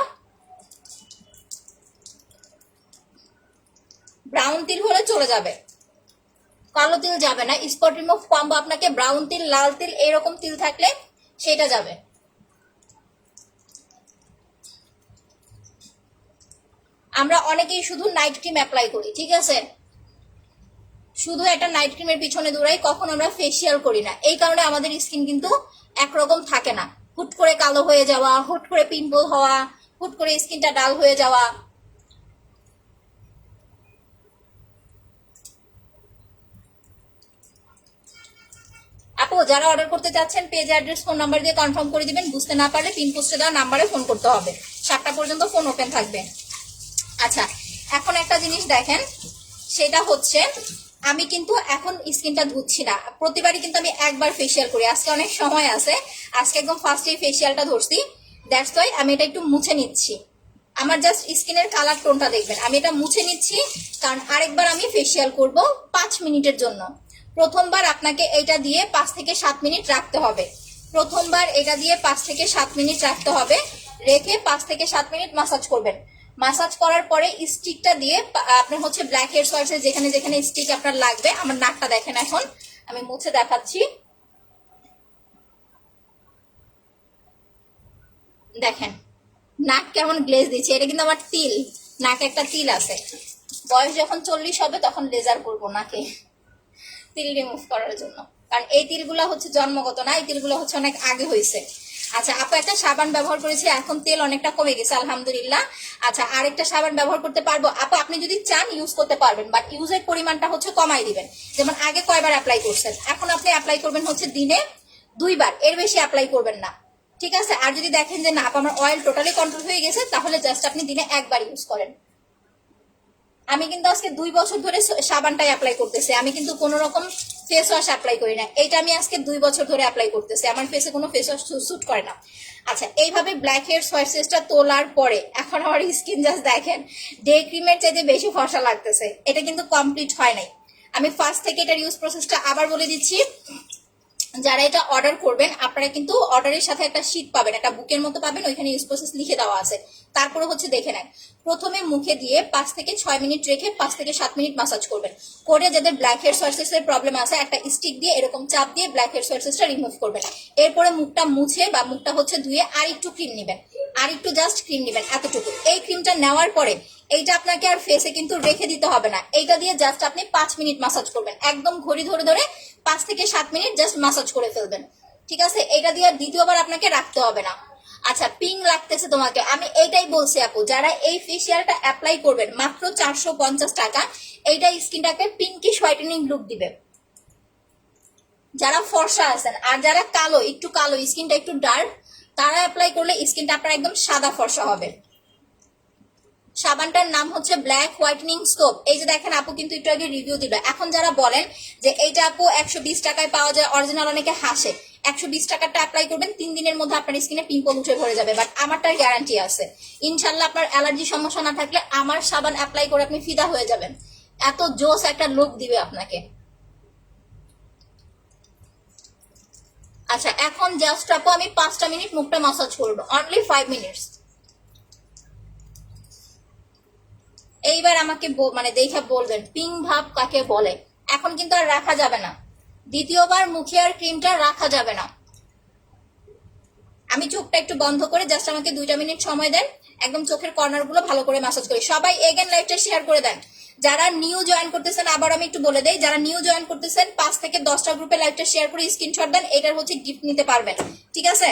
ব্রাউন তিল হলে চলে যাবে, কালো তিল যাবে না। স্পট রিমুভ কম্বো আপনাকে ব্রাউন তিল, লাল তিল এরকম তিল থাকলে সেটা যাবে। আমরা অনেকেই শুধু নাইট ক্রিম অ্যাপ্লাই করি, ঠিক আছে, শুধু একটা নাইট ক্রিমের পিছনে দৌড়াই, কখন আমরা ফেসিয়াল করি না। এই কারণে আমাদের স্কিন কিন্তু একরকম থাকে না, হুট করে কালো হয়ে যাওয়া, হুট করে পিম্পল হওয়া, হুট করে স্কিনটা ডাল হয়ে যাওয়া। আপু যারা অর্ডার করতে চাচ্ছেন পেজ অ্যাড্রেস ফোন নাম্বার দিয়ে কনফার্ম করে দিবেন, বুঝতে না পারলে পিন পোস্টে দেওয়া নাম্বারে ফোন করতে হবে, 7টা পর্যন্ত ফোন ওপেন থাকবে। আচ্ছা, এখন একটা জিনিস দেখেন, সেটা হচ্ছে আমি কিন্তু এখন স্কিনটা ধুচ্ছি না, প্রতিবারই কিন্তু আমি একবার ফেসিয়াল করি। আজকে অনেক সময় আছে, আজকে একদম ফার্স্টেই ফেসিয়ালটা ধরছি, দ্যাটস ওয়াই আমি এটা একটু মুছে নিচ্ছি। আমার জাস্ট স্কিনের কালার টোনটা দেখবেন, আমি এটা মুছে নিচ্ছি, কারণ আরেকবার আমি ফেসিয়াল করব 5 মিনিটের জন্য। প্রথমবার আপনাকে এটা দিয়ে 5 থেকে 7 মিনিট রাখতে হবে, প্রথমবার এটা দিয়ে 5 থেকে 7 মিনিট রাখতে হবে, রেখে 5 থেকে 7 মিনিট মাসাজ করবেন। মাসাজ করার পরে স্টিকটা দিয়ে আপনার হচ্ছে ব্ল্যাক হেডস ওয়ার্সে যেখানে যেখানে স্টিক আপনার লাগবে, আমার নাকটা দেখেন, এখন আমি মুছে দেখাচ্ছি। দেখেন নাক কেমন গ্লেজ দিচ্ছে, এটা কিন্তু আমার তিল, নাকে একটা তিল আছে। বয়স যখন 40 হবে তখন লেজার করবো নাকে তিল রিমুভ করার জন্য, কারণ এই তিলগুলো হচ্ছে জন্মগত না, এই তিলগুলো হচ্ছে অনেক আগে হয়েছে। আচ্ছা আপু একটা সাবান ব্যবহার করেছি, এখন তেল অনেকটা কমে গেছে আলহামদুলিল্লাহ। আচ্ছা আরেকটা সাবান ব্যবহার করতে পারবো আপু? আপনি যদি চান ইউজ করতে পারবেন, বাট ইউজের পরিমাণটা হচ্ছে কমাই দিবেন। যেমন আগে কয়বার অ্যাপ্লাই করছেন, এখন আপনি অ্যাপ্লাই করবেন হচ্ছে দিনে 2বার, এর বেশি অ্যাপ্লাই করবেন না, ঠিক আছে। আর যদি দেখেন যে না আপু আমার অয়েল টোটালি কন্ট্রোল হয়ে গেছে, তাহলে জাস্ট আপনি দিনে 1বার ইউজ করেন। আমি কিন্তু আজকে 2 বছর ধরে সাবানটাই অ্যাপ্লাই করতেছি, আমি কিন্তু কোনো রকম ফেস ওয়াশ অ্যাপ্লাই করি না। এইটা আমি আজকে 2 বছর ধরে অ্যাপ্লাই করতেছি, আমার ফেসে কোনো ফেস ওয়াশ স্যুট করে না। আচ্ছা এইভাবে ব্ল্যাক হেডস হোয়াইট হেডসটা তোলার পরে এখন আমার স্কিন জাস্ট দেখেন, ডে ক্রিমের চাইতে বেশি ফর্সা লাগতেছে। এটা কিন্তু কমপ্লিট হয় নাই, আমি ফার্স্ট থেকে এটার ইউজ প্রসেসটা আবার বলে দিচ্ছি। যারা এটা অর্ডার করবেন আপনারা কিন্তু অর্ডারের সাথে একটা শীট পাবেন, একটা বুকের মতো পাবেন, ওইখানে ইউজ প্রসেস লিখে দেওয়া আছে। তারপরে হচ্ছে দেখে নেন, প্রথমে মুখে দিয়ে 5 থেকে 6 মিনিট রেখে 5 থেকে 7 মিনিট মাসাজ করবেন, করে যাদের ব্ল্যাক হেডস এর প্রবলেম আছে একটা স্টিক দিয়ে এরকম চাপ দিয়ে ব্ল্যাক হেডস টা রিমুভ করবেন। এরপরে মুখটা মুছে বা মুখটা হচ্ছে ধুয়ে আর একটু ক্রিম নেবেন, আর একটু জাস্ট ক্রিম নেবেন, এতটুকু। এই ক্রিমটা নেওয়ার পরে এইটা আপনাকে আর ফেসে কিন্তু রেখে দিতে হবে না, এইটা দিয়ে জাস্ট আপনি 5 মিনিট মাসাজ করবেন, একদম ঘড়ি ধরে ধরে 5 থেকে 7 মিনিট জাস্ট মাসাজ করে ফেলবেন, ঠিক আছে। এটা দিয়ে দ্বিতীয়বার আপনাকে রাখতে হবে না। আচ্ছা পিং লাগতেছে তোমাকে, আমি এইটাই বলছি আপু, যারা এই ফেসিয়ালটা অ্যাপ্লাই করবেন মাত্র 450 টাকা, এইটা স্কিনটাকে পিঙ্কিশ হোয়াইটেনিং লুক দিবে। যারা ফর্সা আছেন আর যারা কালো, একটু কালো স্কিনটা একটু ডার্ক, তারা অ্যাপ্লাই করলে স্কিনটা আপনার একদম সাদা ফর্সা হবে। সাবানটার নাম হচ্ছে ব্ল্যাক হোয়াইটেনিং সোপ। এই যে দেখেন আপু কিন্তু একটু আগে রিভিউ দিল। এখন যারা বলেন যে এইটা আপু 120 টাকায় পাওয়া যায়, অরিজিনাল, অনেকে হাসে। 120 টাকাটা অ্যাপ্লাই করবেন, 3 দিনের মধ্যে আপনার স্কিনে পিম্পল উঠে ভরে যাবে। বাট আমারটার গ্যারান্টি আছে, ইনশাল্লাহ আপনার অ্যালার্জি সমস্যা না থাকলে আমার সাবান অ্যাপ্লাই করে আপনি ফিদা হয়ে যাবেন। এত জোস একটা লুক দিবে আপনাকে। আচ্ছা, এখন জাস্ট আপু আমি 5টা মিনিট মুখটা মাসাজ করবো, অনলি 5 মিনিটস। এইবার আমাকে মানে দেখে বলবেন পিঙ্ক ভাব কাকে বলে। এখন কিন্তু আর রাখা যাবে না, দ্বিতীয়বার মুখে আর ক্রিমটা রাখা যাবে না। আমি চোখটা একটু বন্ধ করে জাস্ট আমাকে 2টা মিনিট সময় দেন, একদম চোখের কর্নার গুলো ভালো করে ম্যাসাজ করি। সবাই এগেন লাইভটা শেয়ার করে দেন। যারা নিউ জয়েন করতেছেন, আবার আমি একটু বলে দেই, যারা নিউ জয়েন করতেছেন 5 থেকে 10টা গ্রুপে লাইভটা শেয়ার করে স্ক্রিনশট দেন, এটার হচ্ছে গিফট নিতে পারবেন। ঠিক আছে,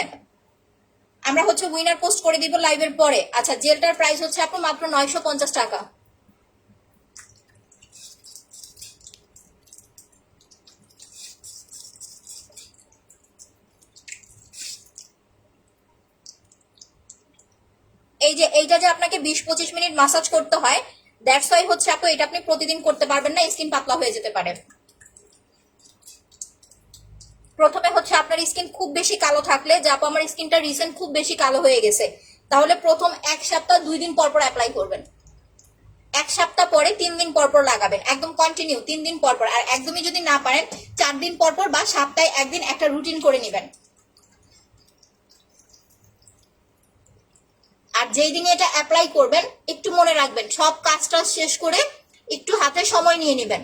আমরা হচ্ছে উইনার পোস্ট করে দিব লাইভের পরে। আচ্ছা, জেলটার প্রাইস হচ্ছে আপু মাত্র 950 টাকা। এই যে এইটা যে আপনাকে 20-25 মিনিট মাসাজ করতে হয়, দ্যাটস ওয়াই হচ্ছে আপু এটা আপনি প্রতিদিন করতে পারবেন না, স্কিন পাতলা হয়ে যেতে পারে। প্রথমে হচ্ছে আপনার স্কিন খুব বেশি কালো থাকলে, যে আপু আমার স্কিনটা রিসেন্ট খুব বেশি কালো হয়ে গেছে, তাহলে প্রথম 1 সপ্তাহ 2 দিন পর পর অ্যাপ্লাই করবেন। 1 সপ্তাহ পরে 3 দিন পর পর লাগাবেন, একদম কন্টিনিউ 3 দিন পর পর। আর একদমই যদি না পারেন 4 দিন পর পর বা সপ্তাহে 1 দিন একটা রুটিন করে নেবেন। আর যেই দিনে এটা অ্যাপ্লাই করবেন একটু মনে রাখবেন, সব কাজটা শেষ করে একটু হাতে সময় নিয়ে নেবেন।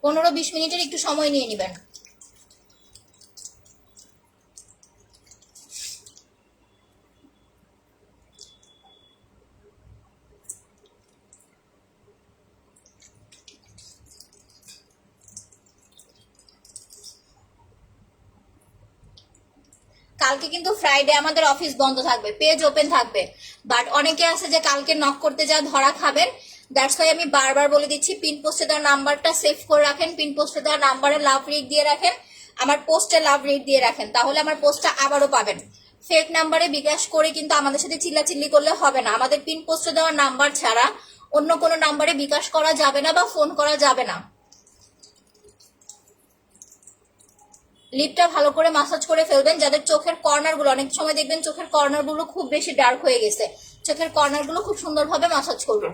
15-20 মিনিটের একটু সময় নিয়ে নেবেন। কালকে কিন্তু ফ্রাইডে আমাদের অফিস বন্ধ থাকবে, পেজ ওপেন থাকবে। বাট অনেকে আছে যে কালকে নক করতে যা ধরা খাবেন, দ্যাটস ওয়াই আমি বারবার বলে দিচ্ছি, পিন পোস্টে দেওয়ার নাম্বারটা সেভ করে রাখেন, পিন পোস্টে দেওয়ার নাম্বারে লাভ রেট দিয়ে রাখেন, আমার পোস্টে লাভ রেট দিয়ে রাখেন, তাহলে আমার পোস্টটা আবারও পাবেন। ফেক নাম্বারে বিকাশ করে কিন্তু আমাদের সাথে চিল্লাচিল্লি করলে হবে না। আমাদের পিন পোস্টে দেওয়ার নাম্বার ছাড়া অন্য কোনো নাম্বারে বিকাশ করা যাবে না বা ফোন করা যাবে না। লিপটা ভালো করে মাসাজ করে ফেলবেন। যাদের চোখের কর্নার গুলো, অনেক সময় দেখবেন চোখের কর্নার গুলো খুব বেশি ডার্ক হয়ে গেছে, চোখের কর্নার গুলো খুব সুন্দরভাবে মাসাজ করবেন।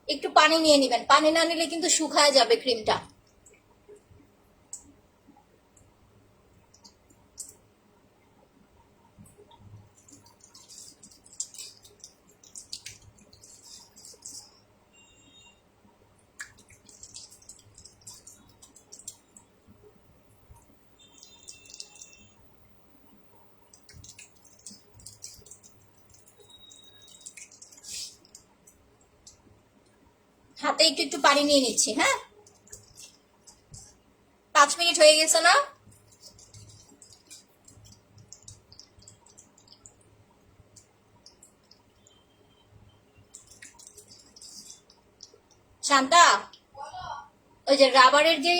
একটু পানি নিয়ে নেবেন, পানি না নিলে কিন্তু শুকায় যাবে ক্রিমটা। হাতে একটু একটু পানি নিয়ে নিচ্ছি। হ্যাঁ, 5 মিনিট হয়ে গেছে না? শান্তা, ওই যে রাবারের যে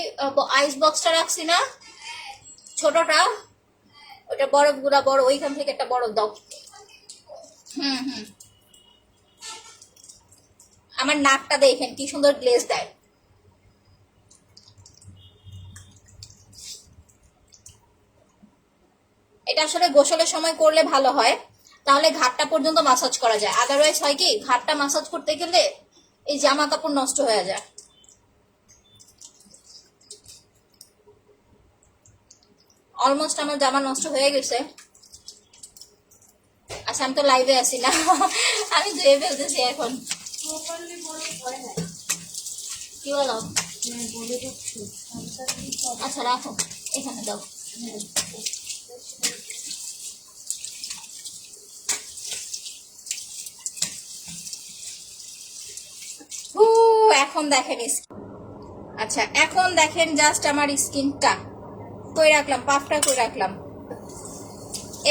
আইস বক্সটা রাখছি না, ছোটটা, ওটা বরফ গুলা বড়, ওইখান থেকে একটা বরফ দাও। হুম হুম, আমার নাকটা দেখেন কি সুন্দর গ্লেজ দেয়। এটা আসলে গোসলের সময় করলে ভালো হয়, তাহলে ঘাটটা পর্যন্ত মাসাজ করা যায়। আদারওয়াইজ হয় কি, ঘাটটা মাসাজ করতে গেলে এই জামা কাপড় নষ্ট হয়ে যায়। অলমোস্ট আমার জামা নষ্ট হয়ে গেছে। আচ্ছা, আমি তো লাইভে আছি না, আমি ধুয়ে ফেলতেছি এখন। কি বলো? আচ্ছা রাখো, এখানে দাও। এখন দেখেন, আচ্ছা এখন দেখেন জাস্ট আমার স্কিনটা কই রাখলাম, পাফটা কই রাখলাম।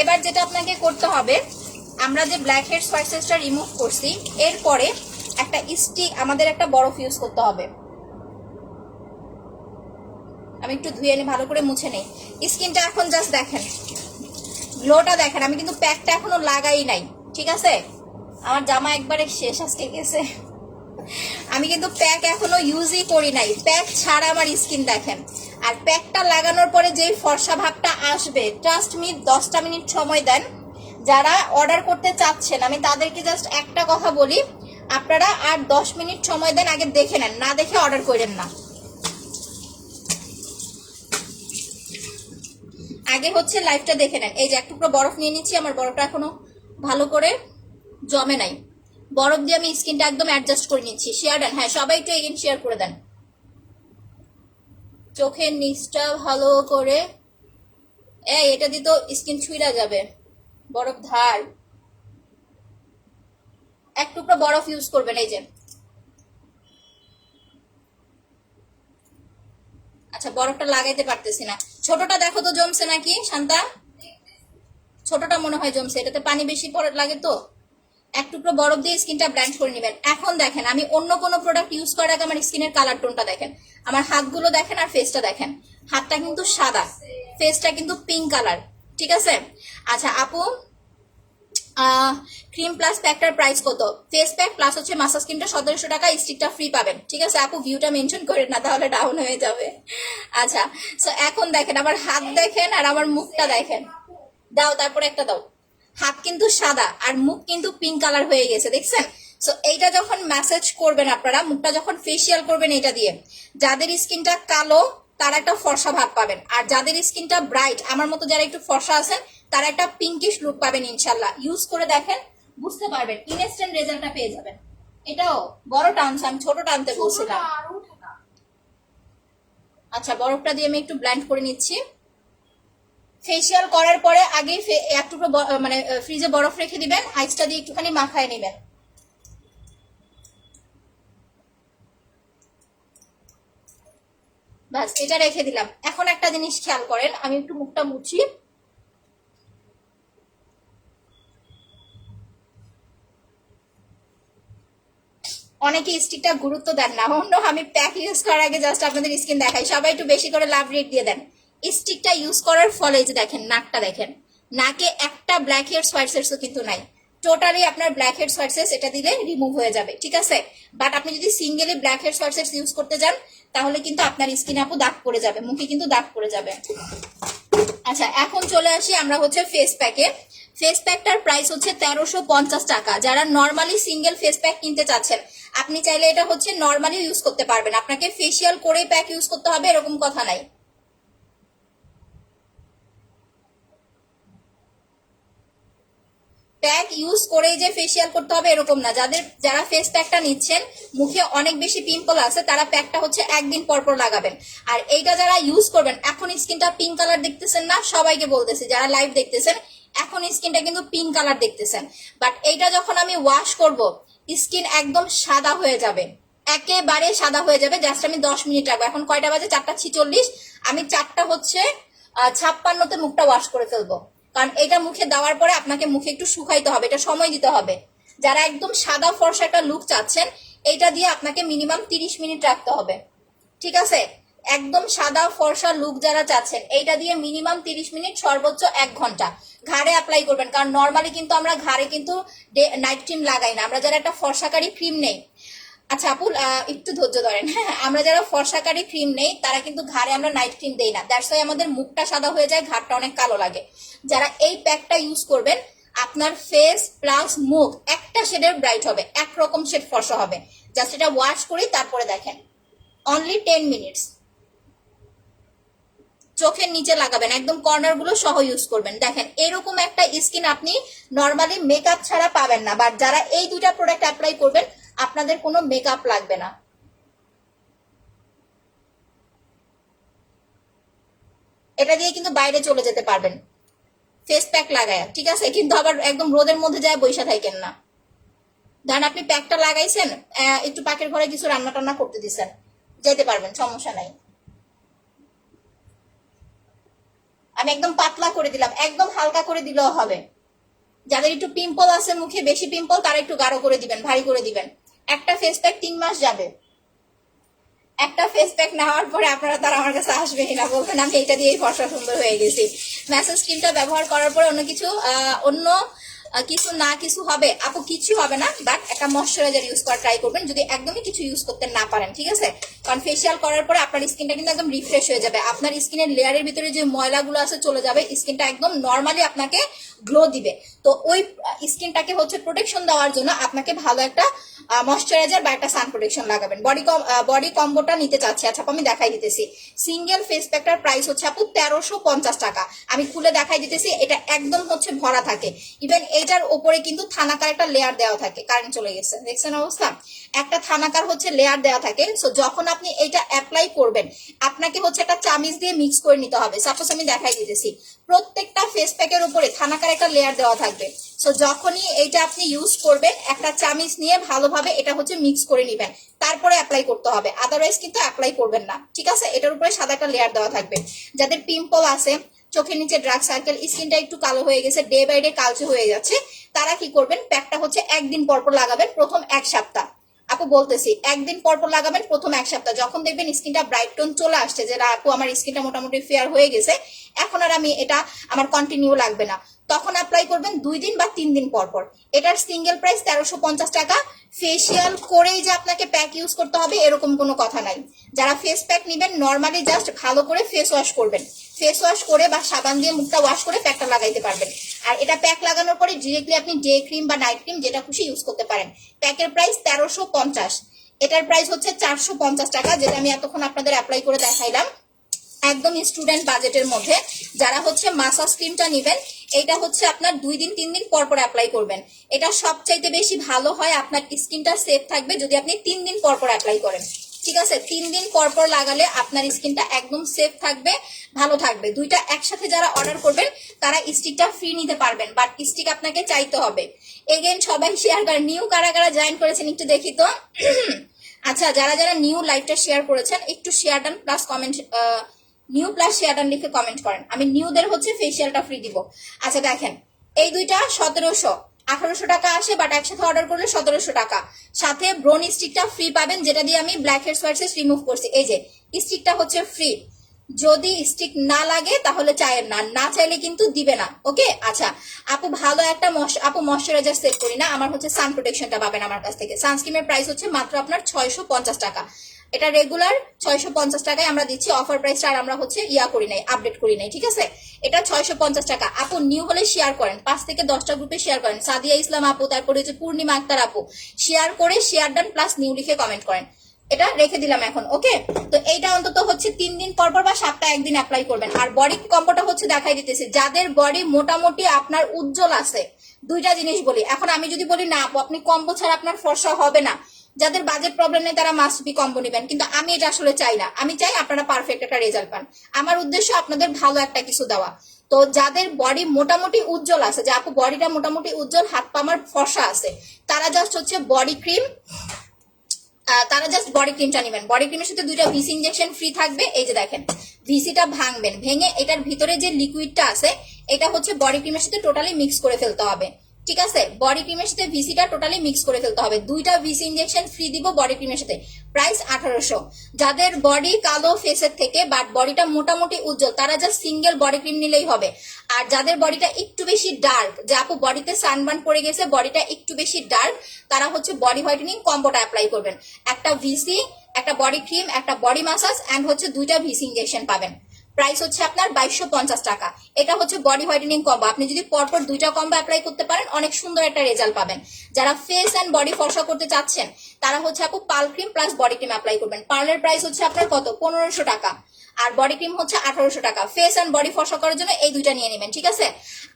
এবার যেটা আপনাকে করতে হবে, আমরা যে ব্ল্যাক হেডস হোয়াইট হেডসটা রিমুভ করছি, এরপরে একটা স্টিক, আমাদের একটা বরফ ইউজ করতে হবে। আমি একটু ধুয়ে নিই, ভালো করে মুছে নেই। স্কিনটা এখন জাস্ট দেখেন, গ্লোটা দেখেন। আমি কিন্তু প্যাকটা এখনো লাগাই নাই, ঠিক আছে? আমার জামা একবারে শেষ আজকে গেছে। আমি কিন্তু প্যাক এখনো ইউজই করি নাই, প্যাক ছাড়া আমার স্কিন দেখেন। আর প্যাকটা লাগানোর পরে যেই ফর্সা ভাবটা আসবে, ট্রাস্ট মি, 10টা মিনিট সময় দেন। যারা অর্ডার করতে চাচ্ছেন, আমি তাদেরকে জাস্ট একটা কথা বলি, আপনারা আর 10 মিনিট সময় দেন, আগে দেখে নেন, না দেখে অর্ডার করেন না। আগে হচ্ছে লাইভটা দেখে নেন। এই যে এক টুকরো বরফ নিয়ে নিচ্ছি, আমার বরফটা এখনো ভালো করে জমে নাই। বরফ দিয়ে আমি স্কিনটা একদম অ্যাডজাস্ট করে নিচ্ছি। শেয়ার দেন, হ্যাঁ সবাই একটু এগেন শেয়ার করে দেন। চোখের নিচটা ভালো করে, এটা দিয়ে তো স্কিন ছুঁড়া যাবে, বরফ ধার। এক টুকরো বরফ ইউজ করবেন। এই যে, আচ্ছা বরফটা লাগাইতে পারতেছি না। ছোটটা দেখো তো জমছে নাকি শান্তা? ছোটটা মনে হয় জমছে, এটাতে পানি বেশি পরে লাগে তো। এক টুকরো বরফ দিয়ে স্কিনটা ব্ল্যান্ড করে নেবেন। এখন দেখেন, আমি অন্য কোনো প্রোডাক্ট ইউজ করার আগে আমার স্কিনের কালার টোনটা দেখেন, আমার হাতগুলো দেখেন আর ফেসটা দেখেন। হাতটা কিন্তু সাদা, ফেসটা কিন্তু পিঙ্ক কালার, ঠিক আছে? আচ্ছা আপু, ক্রিম প্লাস প্যাকটার প্রাইস কত? ফেস প্যাক প্লাস হচ্ছে মাসাজ ক্রিমটা 1700 টাকা, স্টিকটা ফ্রি পাবেন, ঠিক আছে আপু? ভিউটা মেনশন করেন না, তাহলে ডাউন হয়ে যাবে। আচ্ছা, সো এখন দেখেন, আমার হাত দেখেন আর আমার মুখটা দেখেন। দাও, তারপরে একটা দাও। হাত কিন্তু সাদা আর মুখ কিন্তু পিঙ্ক কালার হয়ে গেছে, দেখছেন? সো এইটা যখন ম্যাসেজ করবেন আপনারা, মুখটা যখন ফেসিয়াল করবেন এটা দিয়ে, যাদের স্কিনটা কালো তারা একটা ফর্সা ভাব পাবেন, আর যাদের স্কিনটা ব্রাইট, আমার মতো যারা একটু ফর্সা আছেন, তারা একটা পিঙ্কিশ লুক পাবেন ইনশাল্লাহ। ইউজ করে দেখেন, বুঝতে পারবেন, ইনস্ট্যান্ট রেজাল্টটা পেয়ে যাবেন। এটাও বড় টানছে, আমি ছোট টানতে বলছিলাম। আচ্ছা, বরফটা দিয়ে আমি একটু ব্লেন্ড করে নিচ্ছি। ফেসিয়াল করার পরে আগে একটু মানে ফ্রিজে বরফ রেখে দিবেন, আইসটা দিয়ে একটুখানি মাখায় নেবেন। বাস, এটা রেখে দিলাম। এখন একটা জিনিস খেয়াল করেন, আমি একটু মুখটা মুছি। অনেকে স্টিকটা গুরুত্ব দেন না, অন্য আমি প্যাক ইউজ করার আগে জাস্ট আপনাদের স্কিন দেখাই, সবাই একটু বেশি করে লাভ রেট দিয়ে দেন। স্টিকটা ইউজ করার ফলে যে দেখেন, নাকটা দেখেন, নাকে একটা ব্ল্যাক হেডস হোয়াইট হেডসও কিন্তু নাই। টোটালি আপনার ব্ল্যাক হেডস হোয়াইট হেডস এটা দিলে রিমুভ হয়ে যাবে, ঠিক আছে? বাট আপনি যদি singly blackheads whiteheads use করতে যান, তাহলে কিন্তু আপনার স্কিন আপু দাগ পড়ে যাবে, মুখে কিন্তু দাগ পড়ে যাবে। আচ্ছা, এখন চলে আসি আমরা হচ্ছে ফেস প্যাকে। ফেস প্যাকটার প্রাইস হচ্ছে 1350 টাকা। যারা নর্মালি সিঙ্গেল ফেস প্যাক কিনতে চাচ্ছেন, আপনি চাইলে এটা হচ্ছে নর্মালি ইউজ করতে পারবেন, আপনাকে ফেসিয়াল করে প্যাক ইউজ করতে হবে এরকম কথা নাই। প্যাক ইউজ করেই যে ফেসিয়াল করতে হবে এরকম না। যারা ফেস প্যাকটা নিচ্ছেন, মুখে অনেক বেশি পিম্পল আছে, তারা প্যাকটা হচ্ছে একদিন পর পর লাগাবেন। আর এইটা যারা ইউজ করবেন, এখন স্কিনটা পিঙ্ক কালার দেখতেছেন না, সবাইকে বলতেছি যারা লাইভ দেখতেছেন, এখন স্কিনটা কিন্তু পিঙ্ক কালার দেখতেছেন, বাট এইটা যখন আমি ওয়াশ করব, স্কিন একদম সাদা হয়ে যাবে, একেবারে সাদা হয়ে যাবে। জাস্ট আমি 10 মিনিট রাখবো। এখন কয়টা বাজে? 4:46। আমি 4টা হচ্ছে 56তে মুখটা ওয়াশ করে ফেলবো, কারণ এটা মুখে দেওয়ার পরে আপনাকে মুখে একটু শুকাইতে হবে, এটা সময় দিতে হবে। যারা একদম সাদা ফর্সা একটা লুক চাচ্ছেন, এইটা দিয়ে আপনাকে মিনিমাম 30 মিনিট রাখতে হবে, ঠিক আছে? একদম সাদা ফর্সা লুক যারা চাচ্ছেন, এইটা দিয়ে মিনিমাম 30 মিনিট, সর্বোচ্চ 1 ঘন্টা ঘাড়ে অ্যাপ্লাই করবেন। কারণ নর্মালি কিন্তু আমরা ঘাড়ে কিন্তু নাইট ক্রিম লাগাই না, আমরা যারা একটা ফর্সাকারী ক্রিম নেই। আচ্ছা আপু, একটু ধৈর্য ধরেন। হ্যাঁ, আমরা যারা ফর্সাকারী ক্রিম নেই, তারা কিন্তু ঘাড়ে আমরা নাইট ক্রিম দেই না, দ্যাটস ওয়াই আমাদের মুখটা সাদা হয়ে যায়, ঘাড়টা অনেক কালো লাগে। যারা এই প্যাকটা ইউজ করবেন, আপনার ফেস প্লাস মুখ একটা শেডের ব্রাইট হবে, একরকম শেড ফর্সা হবে। জাস্ট এটা ওয়াশ করি, তারপরে দেখেন, অনলি 10 মিনিটস। চোখের নিচে লাগাবেন, একদম কর্নার গুলো সহ ইউজ করবেন। দেখেন, এরকম একটা স্কিন আপনি নর্মালি মেকআপ ছাড়া পাবেন না, বাট যারা এই দুইটা প্রোডাক্ট অ্যাপ্লাই করবেন, আপনাদের কোনো মেকআপ লাগবে না। এটা দিয়ে কিন্তু বাইরে চলে যেতে পারবেন ফেস প্যাক লাগায়, ঠিক আছে? কিন্তু আবার একদম রোদের মধ্যে যায় বৈশা থাকেন না। ধরেন আপনি প্যাকটা লাগাইছেন, একটু পাকের ঘরে কিছু রান্না টান্না করতে দিচ্ছেন, যেতে পারবেন, সমস্যা নাই। আমি একদম পাতলা করে দিলাম, একদম হালকা করে দিলেও হবে। যাদের একটু পিম্পল আছে মুখে, বেশি পিম্পল, তারা একটু গাঢ় করে দিবেন, ভারী করে দিবেন। একটা ফেস প্যাক 3 মাস যাবে। একটা ফেস প্যাক নেওয়ার পরে আপনারা তারা আমার কাছে আসবেই না, বলবেন আমি এটা দিয়েই ফর্সা সুন্দর হয়ে গেছি। ম্যাসেজ ক্রিমটা ব্যবহার করার পরে অন্য কিছু কিছু হবে আপু, কিছু হবে না, বাট একটা ময়শ্চারাইজার ইউজ করা ট্রাই করবেন যদি একদমই কিছু ইউজ করতে না পারেন, ঠিক আছে? কারণ ফেসিয়াল করার পরে আপনার স্কিনটা কিন্তু একদম রিফ্রেশ হয়ে যাবে, আপনার স্কিনের লেয়ারের ভিতরে যে ময়লাগুলো আছে চলে যাবে, স্কিনটা একদম নর্মালি আপনাকে গ্লো দিবে। তো ওই স্কিনটাকে হচ্ছে প্রোটেকশন দেওয়ার জন্য আপনাকে ভালো একটা ময়শ্চারাইজার বা একটা সান প্রোটেকশন লাগাবেন। বডি কম্বোটা নিতে চাচ্ছি, আচ্ছা আমি দেখাই দিতেছি। সিঙ্গেল ফেস প্যাকটার প্রাইস হচ্ছে আপু 1350 টাকা। আমি খুলে দেখাই দিতেছি, এটা একদম হচ্ছে ভরা থাকে, ইভেন এইটার উপরে কিন্তু থানাকার একটা লেয়ার দেওয়া থাকে। কারেন্ট চলে গেছে, দেখছেন অবস্থা? একটা থানাকার হচ্ছে লেয়ার দেওয়া থাকে। সো যখন আপনি এটা অ্যাপ্লাই করবেন আপনাকে হচ্ছে একটা চামিচ দিয়ে মিক্স করে নিতে হবে। সাপোজ আমি দেখাই দিতেছি, প্রত্যেকটা ফেস প্যাকের উপরে থানাকার একটা লেয়ার দেওয়া থাকবে। সো যখনই এইটা আপনি ইউজ করবেন একটা চামিচ নিয়ে ভালোভাবে এটা হচ্ছে মিক্স করে নিবেন, তারপরে অ্যাপ্লাই করতে হবে, আদারওয়াইজ কিন্তু অ্যাপ্লাই করবেন না, ঠিক আছে? এটার উপরে সাদা একটা লেয়ার দেওয়া থাকবে। যাদের পিম্পল আছে, চোখের নিচে ডার্ক সার্কেল, স্কিনটা একটু কালো হয়ে গেছে, ডে বাই ডে কালচে হয়ে যাচ্ছে, তারা কি করবেন, প্যাকটা হচ্ছে একদিন পরপর লাগাবেন প্রথম 1 সপ্তাহ। আপু বলতেছি একদিন পরপর লাগাবেন প্রথম 1 সপ্তাহ। যখন দেখবেন স্কিনটা ব্রাইট টোন চলে আসছে, যে আপু আমার স্কিনটা মোটামুটি ফেয়ার হয়ে গেছে, এখন আর আমি এটা আমার কন্টিনিউ লাগবে না, তখন অ্যাপ্লাই করবেন 2 দিন বা 3 দিন পর পর। এটার সিঙ্গেল প্রাইস 1350 টাকা। ফেসিয়াল করেই যে আপনাকে প্যাক ইউজ করতে হবে এরকম কোনো কথা নাই। যারা ফেস প্যাক নেবেন নর্মালি জাস্ট ভালো করে ফেস ওয়াশ করবেন, ফেস ওয়াশ করে বা সাবান দিয়ে মুখটা ওয়াশ করে প্যাকটা লাগাইতে পারবেন। আর এটা প্যাক লাগানোর পরে ডিরেক্টলি আপনি ডে ক্রিম বা নাইট ক্রিম যেটা খুশি ইউজ করতে পারেন। প্যাকের প্রাইস 1350, এটার প্রাইস হচ্ছে 450 টাকা, যেটা আমি এতক্ষণ আপনাদের অ্যাপ্লাই করে দেখাইলাম। একদম স্টুডেন্ট বাজেটের মধ্যে যারা হচ্ছে মাসাজ ক্রিমটা নেবেন, এটা হচ্ছে আপনার 2 দিন 3 দিন পর পর অ্যাপ্লাই করবেন। এটা সবচাইতে বেশি ভালো হয়, আপনার স্কিনটা সেফ থাকবে যদি আপনি 3 দিন পর পর অ্যাপ্লাই করেন, ঠিক আছে? 3 দিন পর পর লাগালে আপনার স্কিনটা একদম সেফ থাকবে, ভালো থাকবে। দুইটা একসাথে যারা অর্ডার করবেন তারা স্টিকটা ফ্রি নিতে পারবেন, বাট স্টিক আপনাকে চাইতে হবে। এগেন সবাই শেয়ার করেন, নিউ কারা কারা জয়েন করেছেন একটু দেখি তো। আচ্ছা, যারা যারা নিউ লাইভটা শেয়ার করেছেন একটু share done plus comment, new plus share done লিখে কমেন্ট করেন, আমি নিউদের হচ্ছে ফেসিয়ালটা ফ্রি দিব। আচ্ছা দেখেন, এই দুইটা 1700, 1800 টাকা আসে, বাট একসাথে অর্ডার করলে 1700 টাকা। সাথে ব্রোন স্টিকটা ফ্রি পাবেন, যেটা দিয়ে আমি blackheads whiteheads remove করছি। এই যে স্টিকটা হচ্ছে ফ্রি, যদি স্টিক না লাগে তাহলে চাইেন না, না চাইলে কিন্তু দিবে না, ওকে? আচ্ছা আপু ভালো একটা আপু ময়শ্চারাইজার সেট করি না, আমার হচ্ছে সান প্রোটেকশনটা পাবেন আমার কাছ থেকে। সানস্ক্রিমের প্রাইস হচ্ছে মাত্র আপনার 650 টাকা। এটা রেগুলার 650 টাকায় আমরা দিচ্ছি, অফার প্রাইসটা আর আমরা হচ্ছে করি নাই, আপডেট করি নাই, ঠিক আছে? এটা 650 টাকা। আপু নিউ হলে শেয়ার করেন, 5 থেকে 10টা গ্রুপে শেয়ার করেন। সাদিয়া ইসলাম আপু, তারপরে হচ্ছে পূর্ণিমা আক্তার আপু, শেয়ার করে শেয়ার ডান প্লাস নিউ লিখে কমেন্ট করেন। এটা রেখে দিলাম এখন, ওকে? তো এইটা অন্তত হচ্ছে 3 দিন পর পর বা সপ্তাহে 1 দিন অ্যাপ্লাই করবেন। আর বডি কম্বোটা হচ্ছে দেখাই দিতেছি, যাদের বডি মোটামুটি আপনার উজ্জ্বল আছে, দুইটা জিনিস বলি। এখন আমি যদি বলি না আপু আপনি কম্বো ছাড়া আপনার ফর্সা হবে না, যাদের বাজেট প্রবলেম নেই তারা মাস্ট বি কম্বো নেবেন, কিন্তু আমি এটা আসলে চাই না। আমি চাই আপনারা পারফেক্ট একটা রেজাল্ট পান, আমার উদ্দেশ্য আপনাদের ভালো একটা কিছু দেওয়া। তো যাদের বডি মোটামুটি উজ্জ্বল আছে, যে আপু বডিটা মোটামুটি উজ্জ্বল, হাত পা আমার ফর্সা আছে, তারা জাস্ট হচ্ছে বডি ক্রিম, তারা জাস্ট বডি ক্রিমটা নেবেন। বডি ক্রিমের সাথে 2টা ভিসি ইনজেকশন ফ্রি থাকবে। এই যে দেখেন, ভিসিটা ভাঙবেন, ভেঙে এটার ভিতরে যে লিকুইডটা আছে এটা হচ্ছে বডি ক্রিমের সাথে টোটালি মিক্স করে ফেলতে হবে, ঠিক আছে? বডি ক্রিমের সাথে ভিসিটা টোটালি মিক্স করে ফেলতে হবে। 2টা ভিসি ইনজেকশন ফ্রি দিব বডি ক্রিমের সাথে, প্রাইস 1800। যাদের বডি কালো ফেসের থেকে বাট বডিটা মোটামুটি উজ্জ্বল, তারা জাস্ট সিঙ্গেল বডি ক্রিম নিলেই হবে। আর যাদের বডিটা একটু বেশি ডার্ক, যে আপু বডিতে সানবার্ন পড়ে গেছে, বডিটা একটু বেশি ডার্ক, তারা হচ্ছে বডি হোয়াইটেনিং কম্বোটা অ্যাপ্লাই করবেন। একটা ভিসি, একটা বডি ক্রিম, একটা বডি মাসাজ এন্ড হচ্ছে 2টা ভিসি ইনজেকশন পাবেন। প্রাইস হচ্ছে আপনার 2250 টাকা। এটা হচ্ছে বডি হোয়াইটেনিং কম্বো। আপনি যদি পরপর 2টা কম্বো অ্যাপ্লাই করতে পারেন অনেক সুন্দর একটা রেজাল্ট পাবেন। যারা ফেস এন্ড বডি ফর্সা করতে চাচ্ছেন তারা হচ্ছে আপু pearl cream plus body cream apply করবেন। পার্লের প্রাইস হচ্ছে আপনার কত, 1500 টাকা, আর বডি ক্রিম হচ্ছে 1800 টাকা। ফেস এন্ড বডি ফর্সা করার জন্য এই 2টা নিয়ে নেবেন, ঠিক আছে?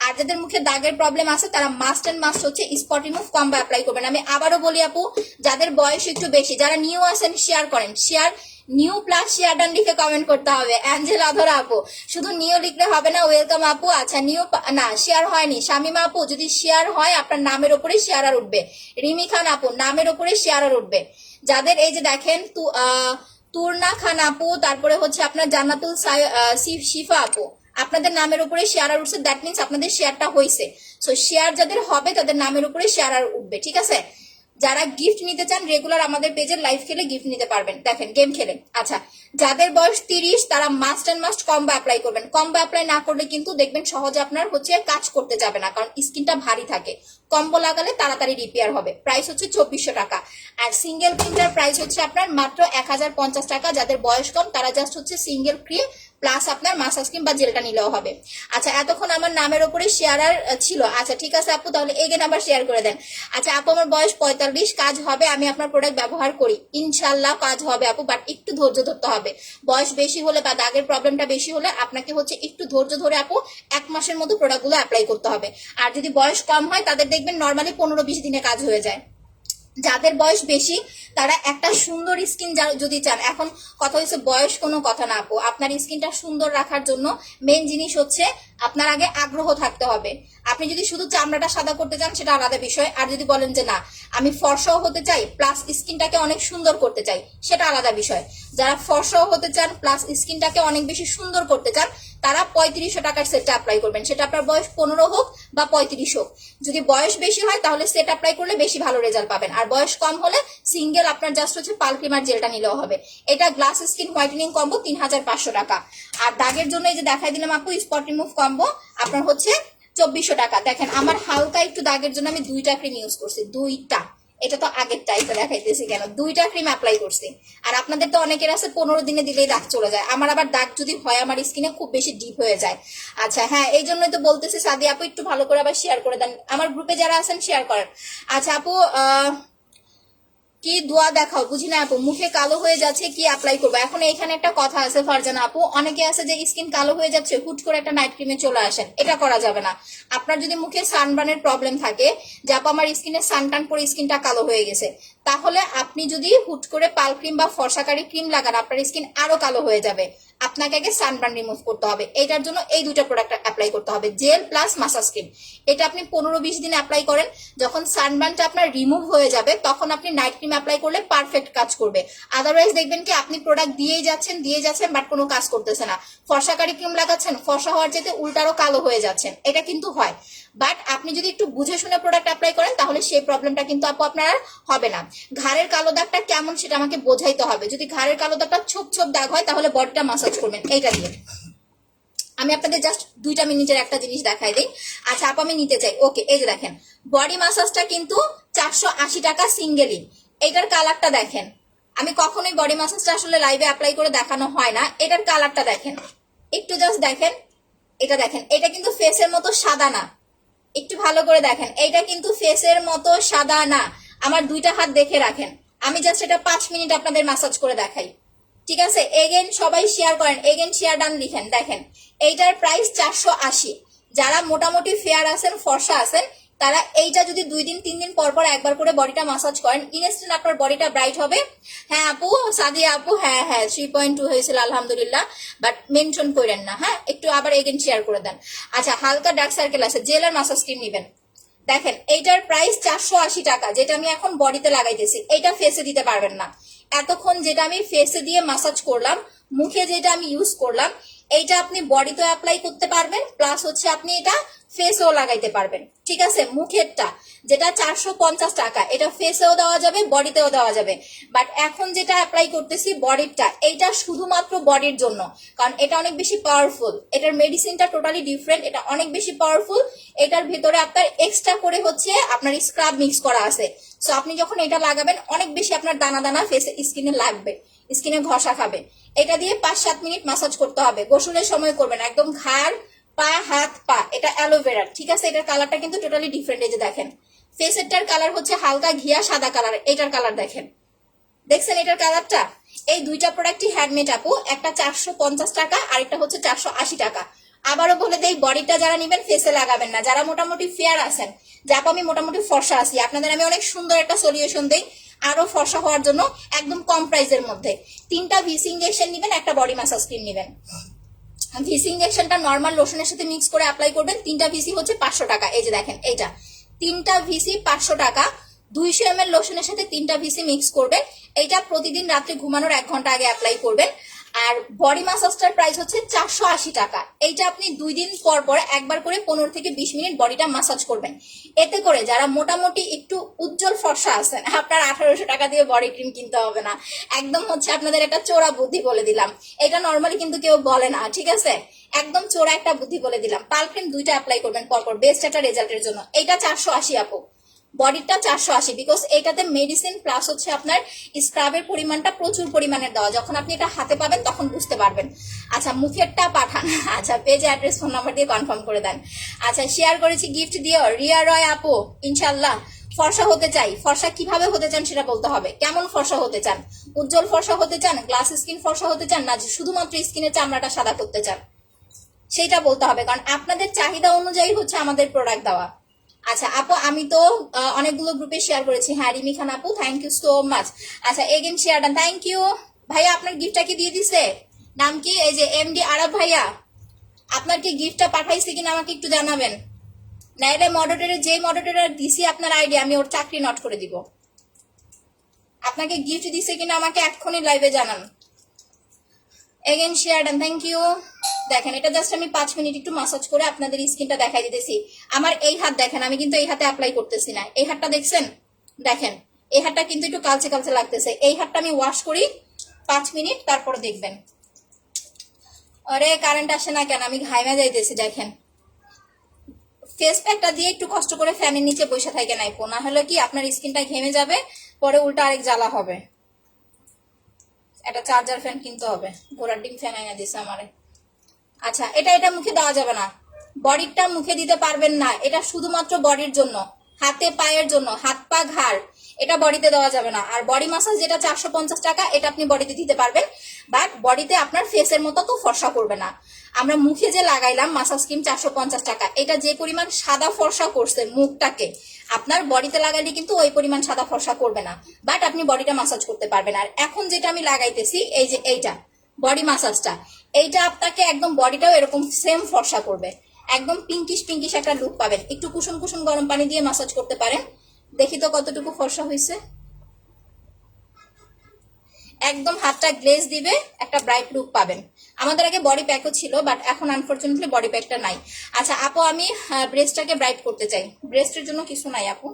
আর যাদের মুখে দাগের প্রবলেম আছে তারা মাস্ট এন্ড মাস্ট হচ্ছে স্পট রিমুভ কম্বো অ্যাপ্লাই করবেন। আমি আবারও বলি আপু, যাদের বয়স একটু বেশি, যারা নিউ আছেন শেয়ার করেন, share new plus share done লিখে কমেন্ট করতে হবে। অ্যাঞ্জেল আধরা আপু, শুধু নিউ লিখলে হবে না, ওয়েলকাম আপু। আচ্ছা নিউ না, শেয়ার হয়নি। শামিমা আপু, যদি শেয়ার হয় আপনার নামের উপরে শেয়ার আর উঠবে। রিমি খান আপু, নামের উপরে শেয়ার আর উঠবে। যাদের এই যে দেখেন তুর্না খান আপু, তারপরে হচ্ছে আপনার জান্নাতুল শিফা আপু, আপনাদের নামের উপরে শেয়ার আর উঠছে, দ্যাট মিনস আপনাদের শেয়ারটা হয়েছে। সো শেয়ার যাদের হবে তাদের নামের উপরে শেয়ার আর উঠবে, ঠিক আছে? যারা গিফট নিতে চান রেগুলার আমাদের পেজের লাইভ খেলে গিফট নিতে পারবেন, দেখেন গেম খেলে। আচ্ছা, যাদের বয়স 30 তারা must and must combo apply করবেন। কম্বো অ্যাপ্লাই না করলে কিন্তু দেখবেন সহজে আপনার হচ্ছে কাজ করতে যাবে না, কারণ স্কিনটা ভারী থাকে। কম্বো লাগালে তাড়াতাড়ি রিপেয়ার হবে। প্রাইস হচ্ছে 2400 টাকা। আর সিঙ্গেল ক্রিমটার প্রাইস হচ্ছে আপনার মাত্র 1050 টাকা। যাদের বয়স কম তারা জাস্ট হচ্ছে সিঙ্গেল ক্রিম প্লাস আপনার মাসাজ ক্রিম বা জেলটা নিলেও হবে। আচ্ছা, এতক্ষণ আমার নামের উপরে শেয়ার ছিল। আচ্ছা ঠিক আছে আপু, তাহলে এগেন আবার শেয়ার করে দেন। আচ্ছা আপু, আমার বয়স 45, কাজ হবে, আমি আপনার প্রোডাক্ট ব্যবহার করি। ইনশাল্লাহ কাজ হবে আপু, বাট একটু ধৈর্য ধরতে হবে। বয়স বেশি হলে বা দাগের প্রবলেমটা বেশি হলে আপনাকে হচ্ছে একটু ধৈর্য ধরে আপু 1 মাসের মতো প্রোডাক্টগুলো অ্যাপ্লাই করতে হবে। আর যদি বয়স কম হয় তাদের দেখবেন নর্মালি 15-20 দিনে কাজ হয়ে যায়। যাদের বয়স বেশি তারা একটা সুন্দর স্কিন যদি চান, এখন কথা হচ্ছে বয়স কোনো কথা না আপু, আপনার স্কিনটা সুন্দর রাখার জন্য মেন জিনিস হচ্ছে আপনার আগে আগ্রহ থাকতে হবে। আপনি যদি শুধু চামড়াটা সাদা করতে চান সেটা আলাদা বিষয়, আর যদি বলেন যে না আমি ফর্সাও হতে চাই প্লাস স্কিনটাকে অনেক সুন্দর করতে চাই সেটা আলাদা বিষয়। যারা ফর্সাও হতে চান প্লাস স্কিনটাকে অনেক বেশি সুন্দর করতে চান তারা 3500 টাকার সেটটা অ্যাপ্লাই করবেন। সেটা আপনার বয়স 15 হোক বা 35 হোক। যদি বয়স বেশি হয় তাহলে সেট অ্যাপ্লাই করলে বেশি ভালো রেজাল্ট পাবেন, আর বয়স কম হলে সিঙ্গেল আপনার জাস্ট হচ্ছে পাল ক্রিম আর জেলটা নিলেও হবে। এটা গ্লাস স্কিন হোয়াইটেনিং কম্বো 3500 টাকা। আর দাগের জন্য এই যে দেখাই দিলাম আপু স্পট রিমুভ কম্বো আপনার হচ্ছে 2400 টাকা। দেখেন আমার হালকা একটু দাগের জন্য আমি 2টা ক্রিম ইউজ করছি, 2টা। এটা তো আগের টাইপটা দেখাইতেছি কেন, 2টা ক্রিম অ্যাপ্লাই করছি। আর আপনাদের তো অনেকের আছে 15 দিনে দিলেই দাগ চলে যায়, আমার আবার দাগ যদি হয় আমার স্কিনে খুব বেশি ডিপ হয়ে যায়। আচ্ছা হ্যাঁ, এই জন্যই তো বলতেছি সাদি আপু একটু ভালো করে আবার শেয়ার করে দেন, আমার গ্রুপে যারা আছেন শেয়ার করেন। আচ্ছা আপু কি দোয়া দেখাও, বুঝি না আপু, মুখে কালো হয়ে যাচ্ছে কি অ্যাপ্লাই করবো? এখন এখানে একটা কথা আছে ফারজানা আপু, অনেকে আছে যে স্কিন কালো হয়ে যাচ্ছে হুট করে একটা নাইট ক্রিমে চলে আসেন, এটা করা যাবে না। আপনার যদি মুখে সানবার্নের প্রবলেম থাকে যে আপু আমার স্কিনে সানটান পরে স্কিনটা কালো হয়ে গেছে, তাহলে আপনি যদি হুট করে পাল ক্রিম বা ফর্সাকারি ক্রিম লাগান আপনার স্কিন আরো কালো হয়ে যাবে। আপনাকে আগে সানবার্ন রিমুভ করতে হবে, এটার জন্য এই 2টা প্রোডাক্ট অ্যাপ্লাই করতে হবে, জেল প্লাস মাসাজ ক্রিম। এটা আপনি 15-20 দিন অ্যাপ্লাই করেন, যখন সানবার্নটা আপনার রিমুভ হয়ে যাবে তখন আপনি নাইট ক্রিম অ্যাপ্লাই করলে পারফেক্ট কাজ করবে। আদারওয়াইজ দেখবেন কি আপনি প্রোডাক্ট দিয়েই যাচ্ছেন বাট কোনো কাজ করতেছে না। ফর্সাকারি ক্রিম লাগাচ্ছেন, ফর্সা হওয়ার চাইতে উল্টারও কালো হয়ে যাচ্ছেন, এটা কিন্তু হয়। বাট আপনি যদি একটু বুঝে শুনে প্রোডাক্ট অ্যাপ্লাই করেন তাহলে সেই প্রবলেমটা কিন্তু আপু আপনার আর হবে না। ঘাড়ের কালো দাগটা কেমন সেটা আমাকে বোঝাইতে হবে। যদি ঘাড়ের কালো দাগটা ছোপ ছোপ দাগ হয় তাহলে বডিটা মাসাজ করবেন এইটা দিয়ে। আমি আপনাদের জাস্ট 2টা মিনিটের একটা জিনিস দেখাই দিই। আচ্ছা আপু আমি নিতে চাই, ওকে এই যে দেখেন বডি মাসাজটা কিন্তু 480 টাকা সিঙ্গেলি। এইটার কালারটা দেখেন, আমি কখনোই বডি মাসাজটা আসলে লাইভে অ্যাপ্লাই করে দেখানো হয় না। এটার কালারটা দেখেন, একটু জাস্ট দেখেন, এটা দেখেন, এটা কিন্তু ফেসের মতো সাদা না, একটু ভালো করে দেখেন, এইটা কিন্তু ফেসের মতো সাদা না। আমার 2টা হাত দেখে রাখেন, আমি জাস্ট এটা 5 মিনিট আপনাদের ম্যাসাজ করে দেখাই, ঠিক আছে? এগেন সবাই শেয়ার করেন, এগেন শেয়ার ডান লিখেন। দেখেন এইটার প্রাইস 480। যারা মোটামুটি ফেয়ার আছেন ফর্সা আছেন তারা এইটা যদি 2 দিন 3 দিন পর পর একবার করে বডিটা মাসাজ করেন ইনস্ট্যান্ট আপনার বডিটা ব্রাইট হবে। হ্যাঁ আপু, সাদিয়া আপু, হ্যাঁ 3.2 হয়েছিল আলহামদুলিল্লাহ, বাট মেনশন করেন না। হ্যাঁ একটু আবার এগেন শেয়ার করে দেন। আচ্ছা হালকা ডার্ক সার্কেল আছে, জেল আর মাসাজ ক্রিম নেবেন। দেখেন এইটার প্রাইস 480 টাকা, যেটা আমি এখন বডিতে লাগাইতেছি। এইটা ফেসে দিতে পারবেন না। এতক্ষণ যেটা আমি ফেসে দিয়ে মাসাজ করলাম, মুখে যেটা আমি ইউজ করলাম, এইটা আপনি বডিতে অ্যাপ্লাই করতে পারবেন প্লাস হচ্ছে আপনি এটা ফেসেও লাগাইতে পারবেন, ঠিক আছে? মুখেরটা যেটা 450 টাকা, এটা ফেসেও দেওয়া যাবে বডিতেও দেওয়া যাবে। বাট এখন যেটা অ্যাপ্লাই করতেছি বডিরটা, এইটা শুধুমাত্র বডির জন্য, কারণ এটা অনেক বেশি পাওয়ারফুল। এটার মেডিসিনটা টোটালি ডিফারেন্ট, এটা অনেক বেশি পাওয়ারফুল। এটার ভিতরে আপনার এক্সট্রা করে হচ্ছে আপনার স্ক্রাব মিক্স করা আছে। সো আপনি যখন এটা লাগাবেন অনেক বেশি আপনার দানা দানা ফেসে স্কিনে লাগবে, স্কিনে ঘষা খাবে। এটা দিয়ে 5-7 মিনিট মাসাজ করতে হবে, গোসলের সময় করবেন, একদম ঘাড় পা হাত পা। এটা অ্যালোভেরা, ঠিক আছে? এটার কালারটা কিন্তু টোটালি ডিফারেন্ট। এই যে দেখেন ফেসেরটার কালার হচ্ছে হালকা ঘিয়া সাদা কালার, এটার কালার দেখেন, দেখছেন এটার কালারটা? এই 2টা প্রোডাক্টই হ্যান্ডমেড আপু, একটা 450 টাকা আর একটা হচ্ছে 480 টাকা। আবারও বলে দেই বডিটা যারা নেবেন ফেসে লাগাবেন না। যারা মোটামুটি ফেয়ার আছেন, যাপ আমি মোটামুটি ফর্সা আছি, আপনাদের আমি অনেক সুন্দর একটা সলিউশন দেই আরো ফর্সা হওয়ার জন্য একদম কম প্রাইসের মধ্যে। 3টা ভিসি ইনজেকশন নেবেন, একটা বডি মাসাজ ক্রিম নেবেন। ভিসি ইনজেকশনটা নর্মাল লোশনের সাথে মিক্স করে অ্যাপ্লাই করবেন। 3টা ভিসি হচ্ছে 500 টাকা। এই যে দেখেন এইটা 3টা ভিসি 500 টাকা। 200 ml লোশনের সাথে 3টা ভিসি মিক্স করবেন। এইটা প্রতিদিন রাত্রে ঘুমানোর 1 ঘন্টা আগে অ্যাপ্লাই করবেন। আর বডি ম্যাসাজটার প্রাইস হচ্ছে 480 টাকা। এইটা আপনি 2 দিন পর পর একবার করে 15 থেকে 20 মিনিট বডিটা ম্যাসাজ করবেন। এতে করে যারা মোটামুটি একটু উজ্জ্বল ফর্সা আছেন, আপনার 1800 টাকা দিয়ে বডি ক্রিম কিনতে হবে না। একদম হচ্ছে আপনাদের একটা চোরা বুদ্ধি বলে দিলাম, এটা নর্মালি কিন্তু কেউ বলে না, ঠিক আছে? একদম চোরা একটা বুদ্ধি বলে দিলাম। পাল ক্রিম 2টা অ্যাপ্লাই করবেন পরপর বেস্ট একটা রেজাল্টের জন্য। এইটা 480 আপু, বডিটা 480, বিকজ এইটাতে মেডিসিন প্লাস হচ্ছে আপনার স্ক্রাবের পরিমাণটা প্রচুর পরিমাণের দেওয়া। যখন আপনি এটা হাতে পাবেন তখন বুঝতে পারবেন। আচ্ছা মুখেরটা পাঠান, আচ্ছা পেজে অ্যাড্রেস ফোন নাম্বার দিয়ে কনফার্ম করে দেন। আচ্ছা শেয়ার করেছি গিফট দিও রিয়া রয় আপু। ইনশাল্লাহ ফর্সা হতে চাই। ফর্সা কিভাবে হতে চান সেটা বলতে হবে। কেমন ফর্সা হতে চান? উজ্জ্বল ফর্সা হতে চান, গ্লাস স্কিন ফর্সা হতে চান, না শুধুমাত্র স্কিনের চামড়াটা সাদা করতে চান, সেটা বলতে হবে। কারণ আপনাদের চাহিদা অনুযায়ী হচ্ছে আমাদের প্রোডাক্ট দেওয়া। আচ্ছা আপু আমি তো অনেকগুলো গ্রুপে শেয়ার করেছি। হ্যাঁ রিমি খান আপু থ্যাংক ইউ সো মাচ। আচ্ছা again share done, thank you ভাইয়া। আপনার গিফটটা কি দিয়ে দিছে? নাম কি? এই যে এমডি আরব ভাইয়া, আপনার কি গিফটটা পাঠাইছে কিনা আমাকে একটু জানাবেন। নাইলে মডারেটরে যে মডারেটর দিছি আপনার আইডি, আমি ওর চাকরি নট করে দিব। আপনাকে গিফট দিছে কিনা আমাকে এক্ষুনি লাইভে জানান। Again share done, thank you. দেখেন এটা জাস্ট আমি 5 মিনিট একটু মাসাজ করে আপনাদের স্কিনটা দেখাই দিতেছি। আমার এই হাত দেখেন, আমি কিন্তু এই হাতে অ্যাপ্লাই করতেছি না। এই হাতটা দেখছেন? দেখেন এই হাতটা কিন্তু একটু কালচে কালচে লাগতেছে। এই হাতটা আমি ওয়াশ করি 5 মিনিট, তারপর দেখবেন। আরে কারেন্ট আসে না কেন? আমি ঘাইমা যাইতেছি। দেখেন ফেস প্যাকটা দিয়ে একটু কষ্ট করে ফ্যানের নিচে বসে থাকে নাইপো, না হলে কি আপনার স্কিনটা ঘেমে যাবে, পরে উল্টা আরেক জ্বালা হবে। একটা চার্জার ফ্যান কিনতে হবে। ঘোড়ার ডিম ফ্যান আইনা দিছে আমারে। আচ্ছা এটা মুখে দেওয়া যাবে না, বডিটা মুখে দিতে পারবেন না। এটা শুধুমাত্র বডির জন্য, হাতে পায়ের জন্য, হাত পা ঘাড়, এটা বডিতে দেওয়া যাবে না। আর বডি মাসাজ যেটা 450 টাকা, এটা আপনি বডিতে দিতে পারবেন, বাট বডিতে আপনার ফেসের মতো তো ফর্সা করবে না। আমরা মুখে যে লাগাইলাম মাসাজ ক্রিম 450 টাকা, এটা যে পরিমাণ সাদা ফর্সা করছে মুখটাকে, আপনার বডিতে লাগাইলে কিন্তু ওই পরিমাণ সাদা ফর্সা করবে না, বাট আপনি বডিটা মাসাজ করতে পারবেন। আর এখন যেটা আমি লাগাইতেছি এই যে এইটা বডি মাসাজটা, এইটা আপনাকে একদম বডিটাও এরকম সেম ফর্সা করবে। একদম পিঙ্কিশ পিঙ্কিশ একটা লুক পাবেন। একটু কুসুম কুসুম গরম পানি দিয়ে মাসাজ করতে পারেন। দেখি তো কতটুকু ফর্সা হয়েছে। একদম হাতটা গ্লেজ দিবে, একটা ব্রাইট লুক পাবেন। আমাদের আগে বডি প্যাকও ছিল, বাট এখন আনফরচুনেটলি বডি প্যাকটা নাই। আচ্ছা আপু আমি ব্রেস্টটাকে ব্রাইট করতে চাই। ব্রেস্টের জন্য কিছু নাই আপু,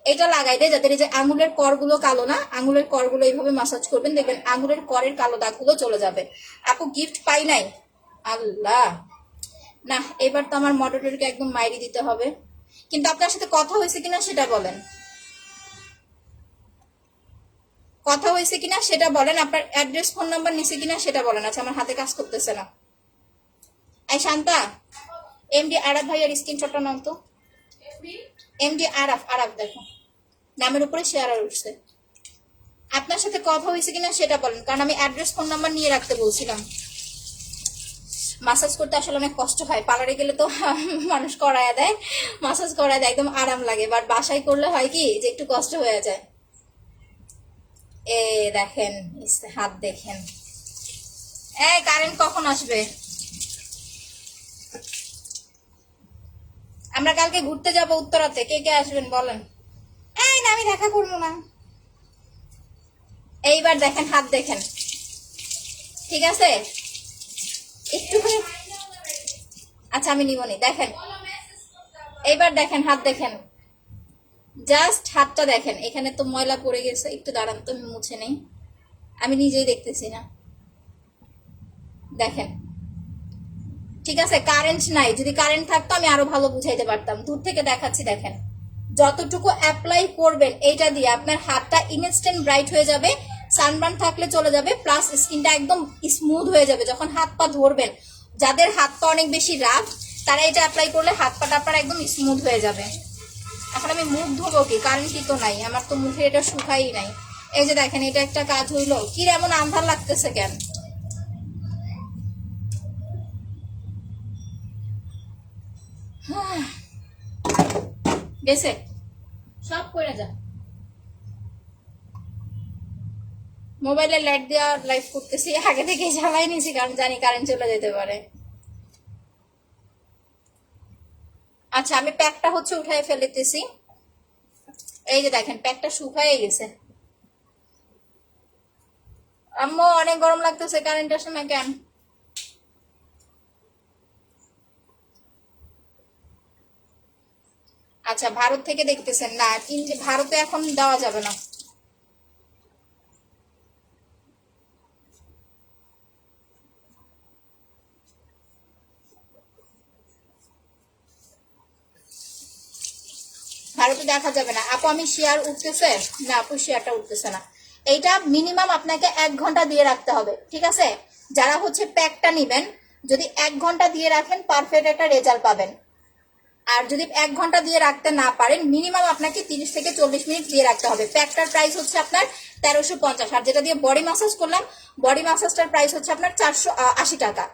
এটা লাগাই দেয় যাদের এই যে আঙুলের করগুলো কালো না, আঙুলের করগুলো এইভাবে মাসাজ করবেন, দেখবেন আঙুলের করের কালো দাগগুলো চলে যাবে। আপু গিফট পাই নাই? আল্লাহ, না এবার তো আমার মডারেটরকে একদম মাইরি দিতে হবে। কিন্তু আপনার সাথে কথা হয়েছে কিনা সেটা বলেন, কথা হয়েছে কিনা সেটা বলেন, আপনার অ্যাড্রেস ফোন নাম্বার নিছে কিনা সেটা বলেন। আচ্ছা আমার হাতে কাজ করতেছে না। এই শান্তা, এমডি আরাফ ভাইয়ার স্ক্রিনশটটা নাও তো। এমডি আরাফ, আরাফ দেখো নামের উপরে শেয়ার উঠছে। আপনার সাথে কথা হয়েছে কিনা সেটা বলেন, কারণ আমি অ্যাড্রেস ফোন নাম্বার নিয়ে রাখতে বলছিলাম। মাসাজ করতে আসলে অনেক কষ্ট হয়। পার্লারে গেলে তো মানুষ করায় দেয়, মাসাজ করায় দেয়, একদম আরাম লাগে, বাট বাসায় করলে হয় কি যে একটু কষ্ট হয়ে যায়। এ দেখেন হাত দেখেন। এই কারেন্ট কখন আসবে? আমরা কালকে ঘুরতে যাব উত্তরাতে, কে কে আসবেন বলেন। এই না আমি দেখা করবো না। এইবার দেখেন হাত দেখেন, ঠিক আছে একটুখানি। আচ্ছা আমি নিবনি। দেখেন এইবার দেখেন হাত দেখেন, জাস্ট হাতটা দেখেন। এখানে তো ময়লা পড়ে গেছে, একটু দাঁড়ান তো আমি মুছে নেই, আমি নিজেই দেখতেছি না। দেখেন ঠিক আছে, কারেন্ট নাই, যদি কারেন্ট থাকতো আমি আরো ভালো বুঝাইতে পারতাম। দূর থেকে দেখাচ্ছি, দেখেন যতটুকু অ্যাপ্লাই করবেন এইটা দিয়ে আপনার হাতটা ইনস্ট্যান্ট ব্রাইট হয়ে যাবে, সানবার্ন থাকলে চলে যাবে, প্লাস স্কিনটা একদম স্মুথ হয়ে যাবে যখন হাত পা ধরবেন। যাদের হাত পা অনেক বেশি রাফ তারা এটা অ্যাপ্লাই করলে হাত পাটা আপনার একদম স্মুথ হয়ে যাবে। এখন আমি মুখ ধোবো কি, কারেন্টই তো নাই, আমার তো মুখে এটা শুকাই নাই। এই যে দেখেন এটা একটা কাজ হইলো কি, এমন আন্ধার লাগতেছে কেন? গেছে সব করে যা। মোবাইলে লাইট দেওয়া লাইভ করতেছি, আগে থেকে জ্বালাই নিছি কারণ জানি কারেন্ট চলে যেতে পারে। আচ্ছা আমি প্যাকটা হচ্ছে উঠাই ফেলতেছি। এই যে দেখেন প্যাকটা শুকায় গেছে। আম্মু অনেক গরম লাগতেছে, কারেন্ট আসে না কেন? আচ্ছা, ভারত থেকে দেখতেছেন না? ভারতে এখন দেওয়া যাবে না। ভারতে দেখা যাবে না আপু। আমি শেয়ার উঠতেছে না আপু, শেয়ারটা উঠতেছে না। এইটা মিনিমাম আপনাকে 1 ঘন্টা দিয়ে রাখতে হবে, ঠিক আছে? যারা হচ্ছে প্যাকটা নিবেন, যদি 1 ঘন্টা দিয়ে রাখেন পারফেক্ট একটা রেজাল্ট পাবেন। আর যদি 1 ঘন্টা দিয়ে রাখতে না পারেন, মিনিমাম আপনাকে 30 থেকে 40 মিনিট দিয়ে রাখতে হবে। প্যাকটার প্রাইস হচ্ছে আপনার 1350। আর যেটা দিয়ে বডি ম্যাসাজ করলাম, বডি ম্যাসাজটার প্রাইস হচ্ছে আপনার 480 টাকা।